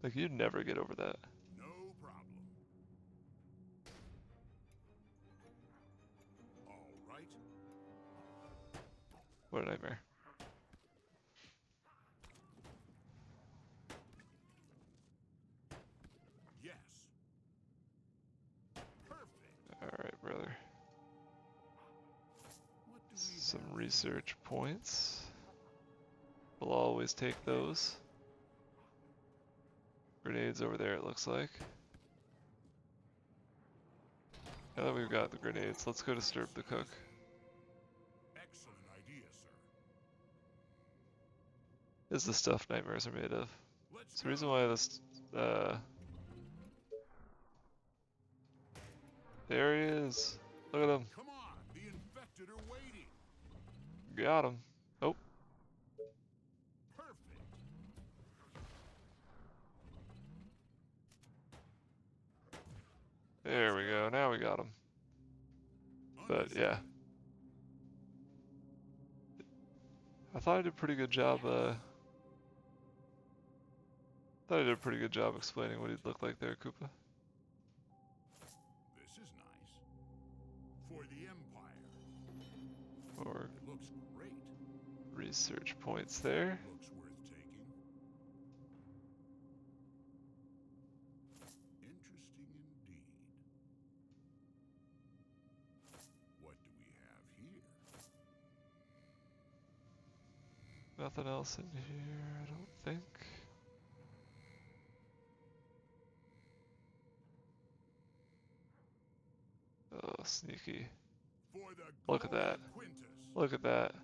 like you'd never get over that. No problem. All right. What a nightmare. research points. We'll always take those. Grenades over there, it looks like. Now that we've got the grenades, let's go disturb the cook. Excellent idea, sir. This is the stuff nightmares are made of. Let's It's the reason go. why this, there he is. Look at him. Come on, the infected are waiting. Got him. Oh, Perfect. there we go. Now we got him. But yeah. I thought I did a pretty good job, explaining what he'd look like there, Koopa. This is nice. For the Empire. Or It looks great. research points there. Looks worth taking. Interesting indeed. What do we have here? Nothing else in here, I don't think. Oh, sneaky. For the Look at glory that. of Quintus. Look at that.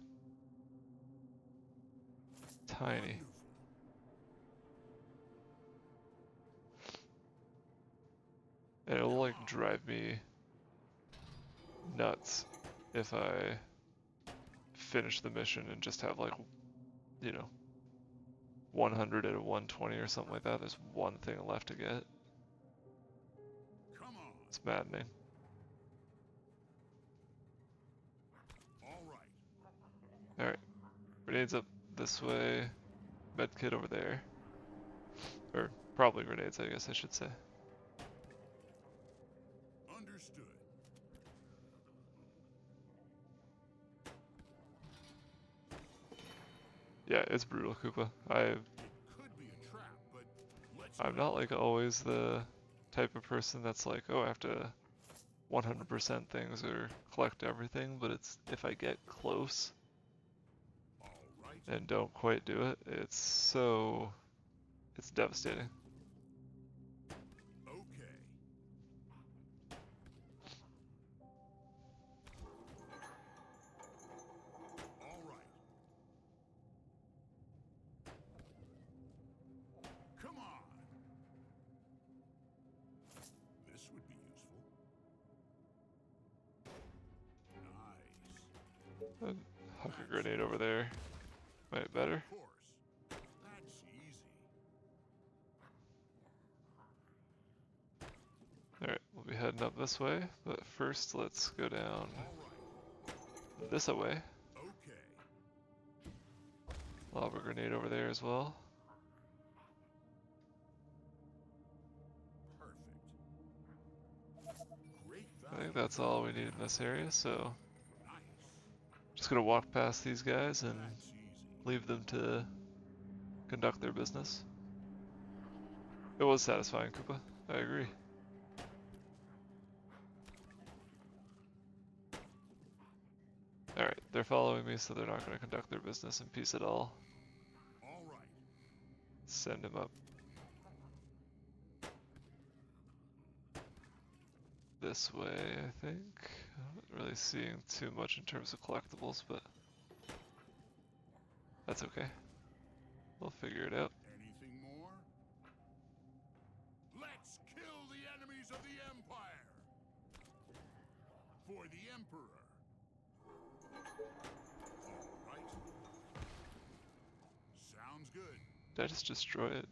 Tiny. Wonderful. And it'll like drive me nuts if I finish the mission and just have like, you know, 100 out of 120 or something like that. There's one thing left to get. Come on. It's maddening. All right. Alright. Grenades up this way. Medkit over there. Or probably grenades, I guess I should say. Understood. Yeah, it's brutal, Koopa. It could be a trap, but let's I'm not like always the type of person that's like, oh, I have to 100% things or collect everything, but it's if I get close All right. and don't quite do it, it's devastating. Okay. All right. Come on. This would be useful. Nice. Huck a grenade over there. Might better. Of course. That's easy. Alright, we'll be heading up this way, but first let's go down All right. this way. Okay. Lava grenade over there as well. Perfect. Great I value. think that's all we need in this area, so Nice. just gonna walk past these guys and That's easy. leave them to conduct their business. It was satisfying, Koopa. I agree. Alright, they're following me, so they're not going to conduct their business in peace at all. All right. Send him up this way, I think. I'm not really seeing too much in terms of collectibles, but that's okay. We'll figure it out. Anything more? Let's kill the enemies of the Empire! For the Emperor! Alright. Sounds good. Did I just destroy it?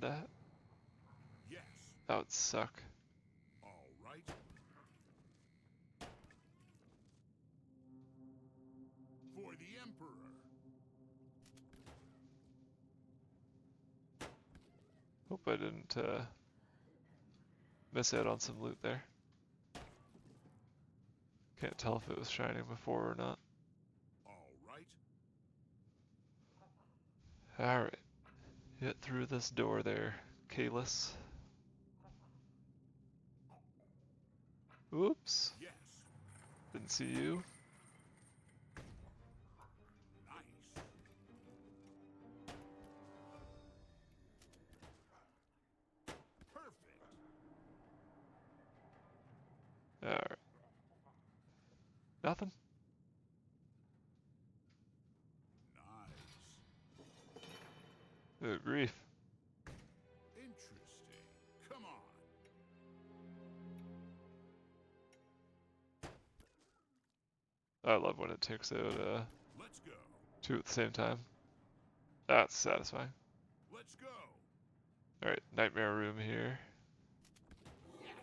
That? Yes. That would suck. Alright. For the Emperor! Hope I didn't miss out on some loot there. Can't tell if it was shining before or not. Alright. Alright. Get through this door there, Kalis. Oops. Yes. Didn't see you. Nothing? Nice. Good grief. Interesting. Come on. I love when it takes out Let's go. two at the same time. That's satisfying. Let's go. Alright, nightmare room here. Yes.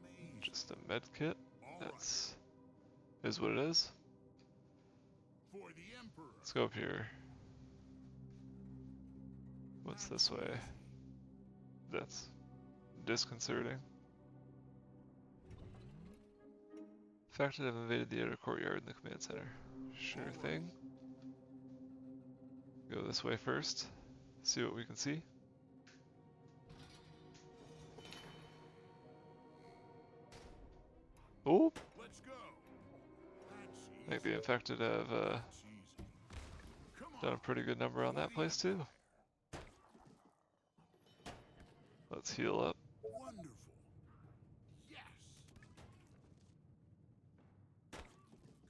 Amazing. Just a med kit. All right. That's is what it is. For the Emperor. Let's go up here. What's this way? That's disconcerting. Fact that I've invaded the outer courtyard in the command center. Sure thing. Go this way first. See what we can see. Oh! Let's go. That's I think the infected have easy. Come on. done a pretty good number on that place too. Let's heal up. Wonderful. Yes.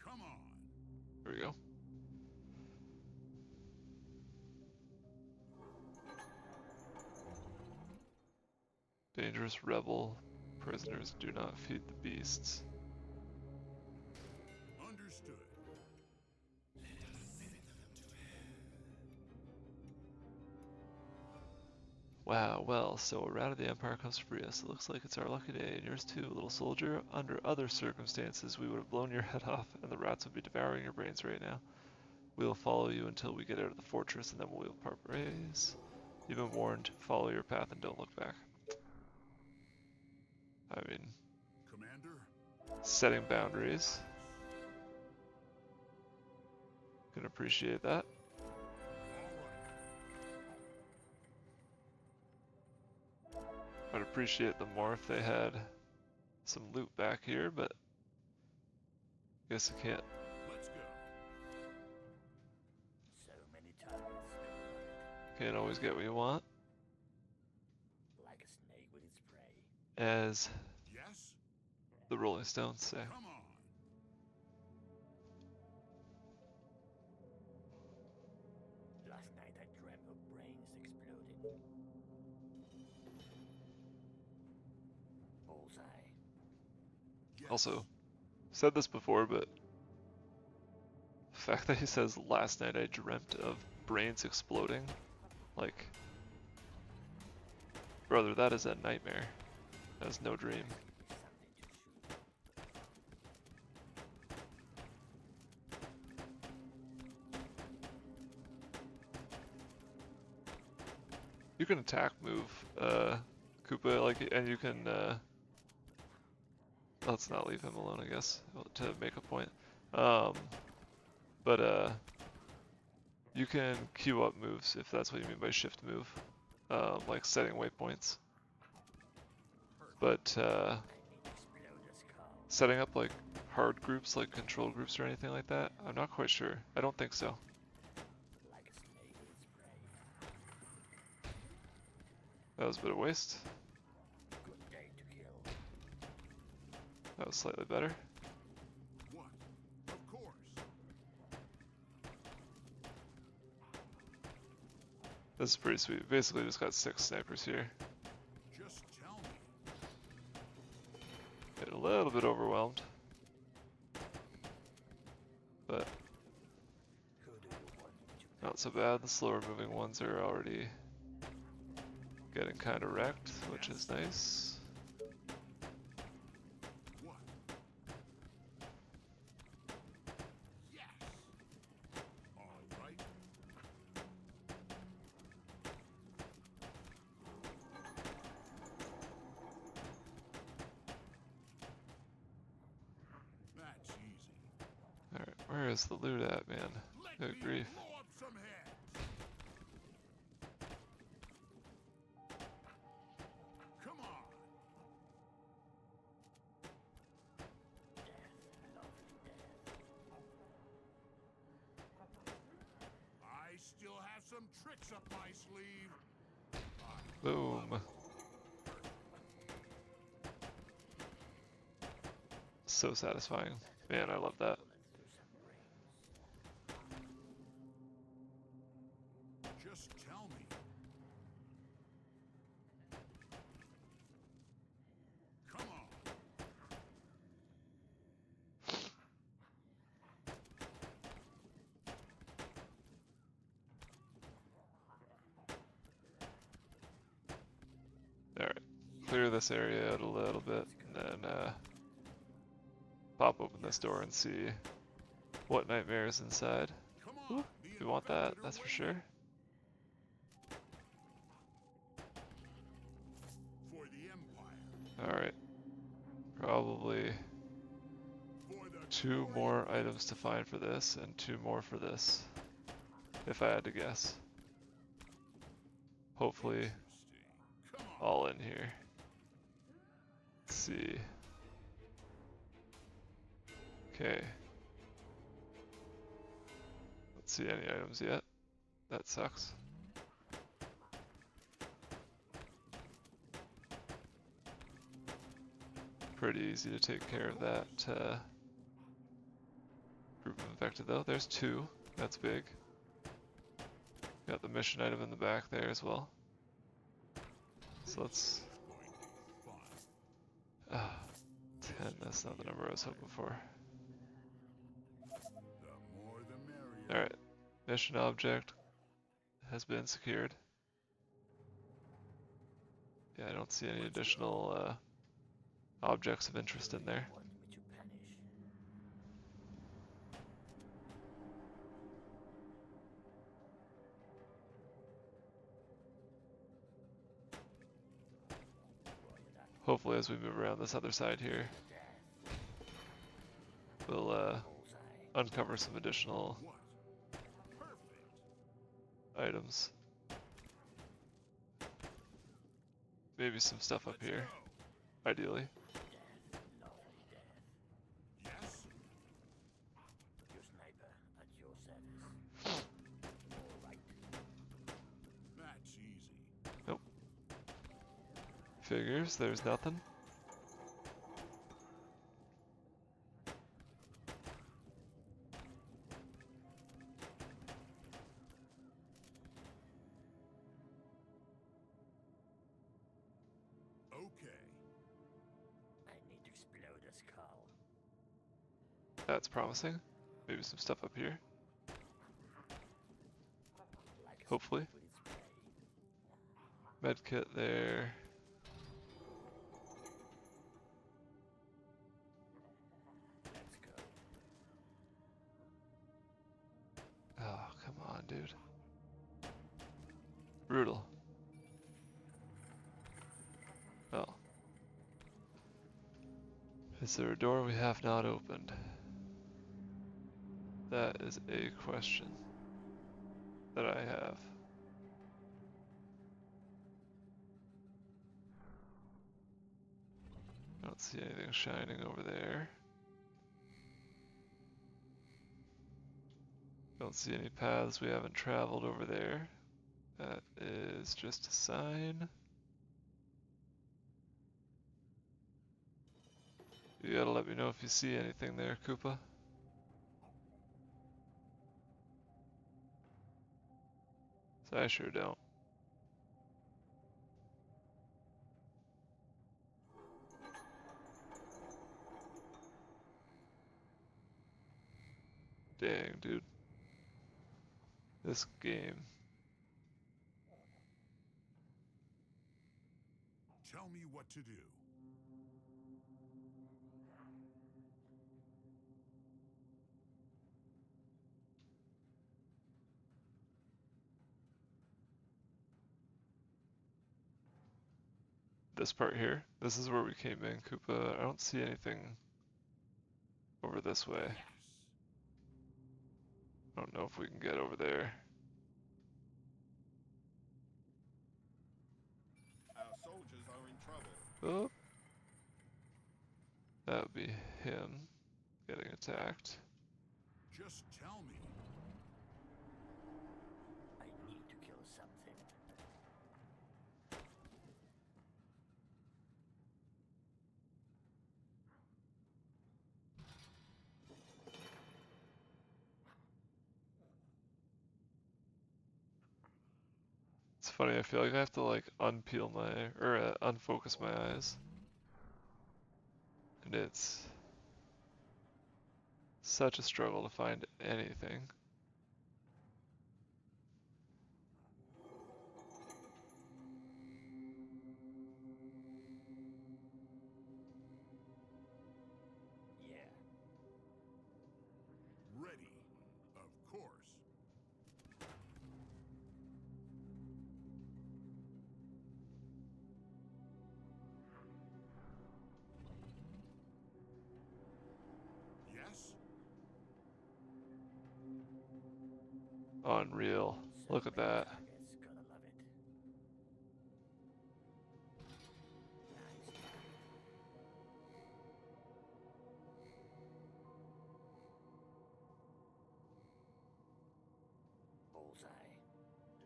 Come on. Here we go. Dangerous rebel. Prisoners do not feed the beasts. Understood. Wow, well, so a rat of the Empire comes to free us. It looks like it's our lucky day, and yours too, little soldier. Under other circumstances, we would have blown your head off, and the rats would be devouring your brains right now. We will follow you until we get out of the fortress, and then we will part ways. You've been warned. Follow your path and don't look back. I mean, Commander. setting boundaries. Can appreciate that. All right. I'd appreciate them more if they had some loot back here, but guess I can't. Let's go. So many targets, Can't always get what you want. like a snake with its prey. As Yes. the Rolling Stones say. Come on. Last night I dreamt of brains exploding. Bullseye. Yes. Also, said this before, but the fact that he says last night I dreamt of brains exploding, like, brother, that is a nightmare. That is no dream. Something to shoot. You can attack move, Koopa, like, and you can, let's not leave him alone, I guess, to make a point. You can queue up moves, if that's what you mean by shift move, like setting waypoints. But, I need exploders call. setting up, like, hard groups, like control groups or anything like that, I'm not quite sure. I don't think so. Like a snake with its prey. That was a bit of waste. Good day to kill. That was slightly better. What? Of course. This is pretty sweet. Basically just got 6 snipers here. Just tell me. Get a little bit overwhelmed. But Who do you want me to not so bad. The slower moving ones are already getting kind of wrecked, which is nice. What? Yes. All right. That's easy. Alright, where is the loot at, man? Let Good me grief. blow up some heads. Come on. I still have some tricks up my sleeve. Boom. so satisfying. Man, I love that. Just tell me. Come on. Alright, clear this area out a little bit, and then pop open this door and see what nightmare is inside. Come Ooh, on. The we want that, inventor that's for waits. sure. For the Empire. Alright, probably For the 2 glory more of items to find for this, and 2 more for this, if I had to guess. Hopefully, Interesting. Come on. all in here. Let's see. Okay. Let's see any items yet. That sucks. Pretty easy to take care of that group of infected though. There's 2. That's big. Got the mission item in the back there as well. So let's... Going to be fun. 10, that's not the number I was hoping for. The more the merrier. Alright, mission object has been secured. Yeah, I don't see any additional objects of interest in there. Want me to punish? Hopefully as we move around this other side here, we'll Bullseye. uncover some additional What? Perfect. items. Maybe some stuff up Let's here, go. ideally. Death. Lovely death. Yes. Your sniper at your service. All right. That's easy. Figures, there's nothing. Okay. I need to explode a skull. That's promising. Maybe some stuff up here, Like a hopefully. bullet spray. Medkit there. Let's go. Oh, come on, dude. Brutal. Well. Is there a door we have not opened? That is a question that I have. I don't see anything shining over there. Don't see any paths we haven't traveled over there. That is just a sign. You gotta let me know if you see anything there, Koopa. 'Cause I sure don't. Dang, dude. This game. Tell me what to do. This part here. This is where we came in, Koopa. I don't see anything over this way. Yes. I don't know if we can get over there. Our soldiers are in trouble. Oh. That would be him getting attacked. Just tell me. I need to kill something. funny, I feel like I have to like unpeel my, or unfocus my eyes. And it's such a struggle to find anything. Yeah. Ready, of course. Yes? Unreal. Look at that. Target's gonna love it. Nice target. Bullseye.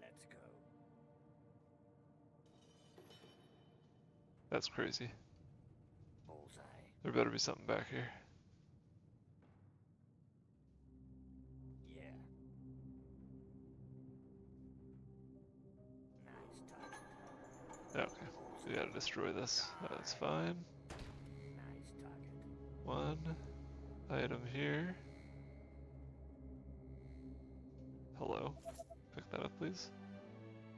Let's go. That's crazy. Bullseye. There better be something back here. Yeah. Nice target. Okay, so we gotta destroy this. That's fine. Nice target. One item here. Hello. Pick that up, please.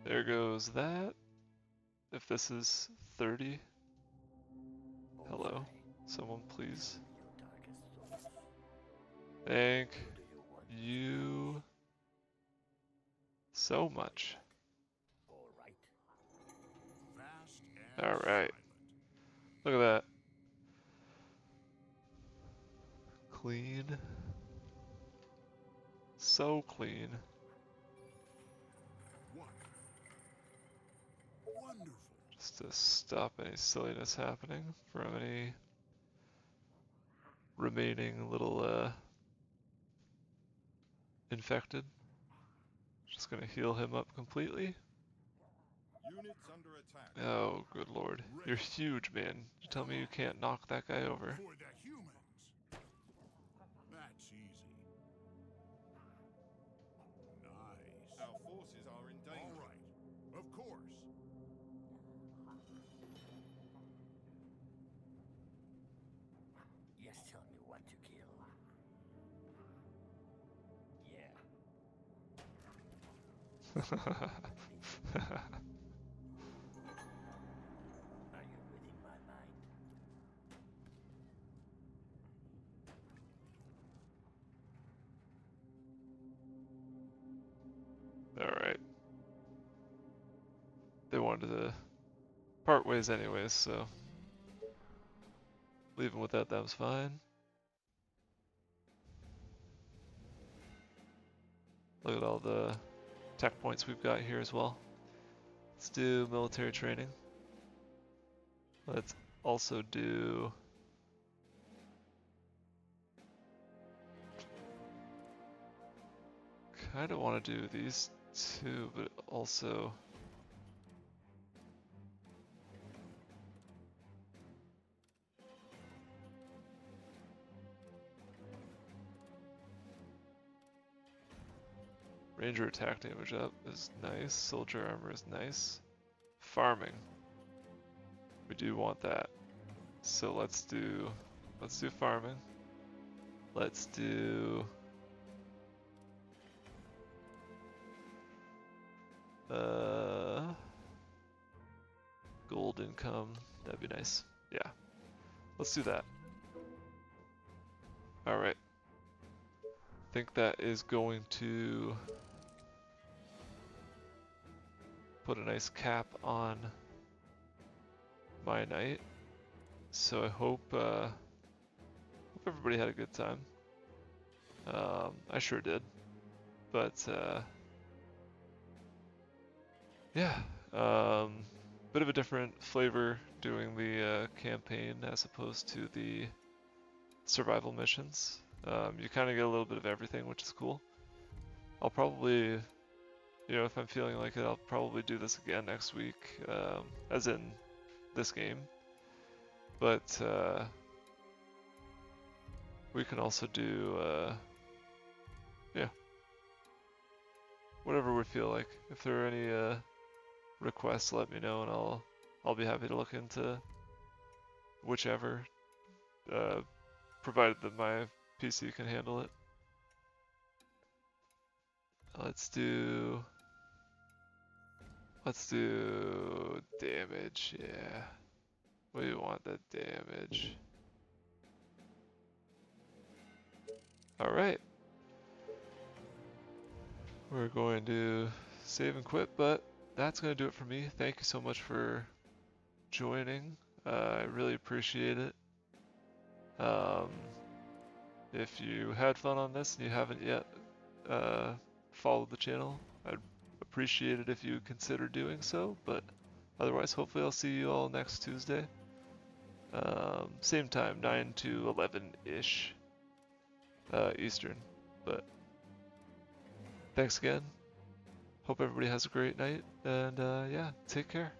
There goes that. If this is 30, hello. Bullseye. Someone please. Your darkest thoughts. Thank Who do you want? you so much. All right. Fast and All right. silent. Look at that. Clean. So clean. What? Wonderful. Just to stop any silliness happening from any remaining little infected. Just gonna heal him up completely. Units under attack. Oh, good lord. You're huge, man. You tell me you can't knock that guy over. For the humans. That's easy. Nice. Our forces are in All danger. right. Of course. Yes, tell me what to kill. Yeah. Are you reading my mind? Alright. They wanted to part ways anyways, so leaving without them's fine. Look at all the tech points we've got here as well. Let's do military training. Let's also do kind of want to do these two, but also ranger attack damage up is nice. Soldier armor is nice. Farming. We do want that. So let's do farming. Let's do gold income. That'd be nice. Yeah. Let's do that. Alright. I think that is going to put a nice cap on my night. So I hope everybody had a good time. I sure did. But yeah, bit of a different flavor doing the campaign as opposed to the survival missions. You kind of get a little bit of everything, which is cool. I'll probably, if I'm feeling like it, I'll probably do this again next week, as in this game. But we can also do, yeah, whatever we feel like. If there are any requests, let me know, and I'll be happy to look into whichever, provided that my PC can handle it. Let's do damage, yeah. We want the damage. Alright. We're going to save and quit, but that's going to do it for me. Thank you so much for joining. I really appreciate it. If you had fun on this and you haven't yet followed the channel, I'd appreciate it if you consider doing so, but otherwise hopefully I'll see you all next Tuesday. Same time, 9 to 11-ish Eastern, but thanks again. Hope everybody has a great night, and yeah, take care.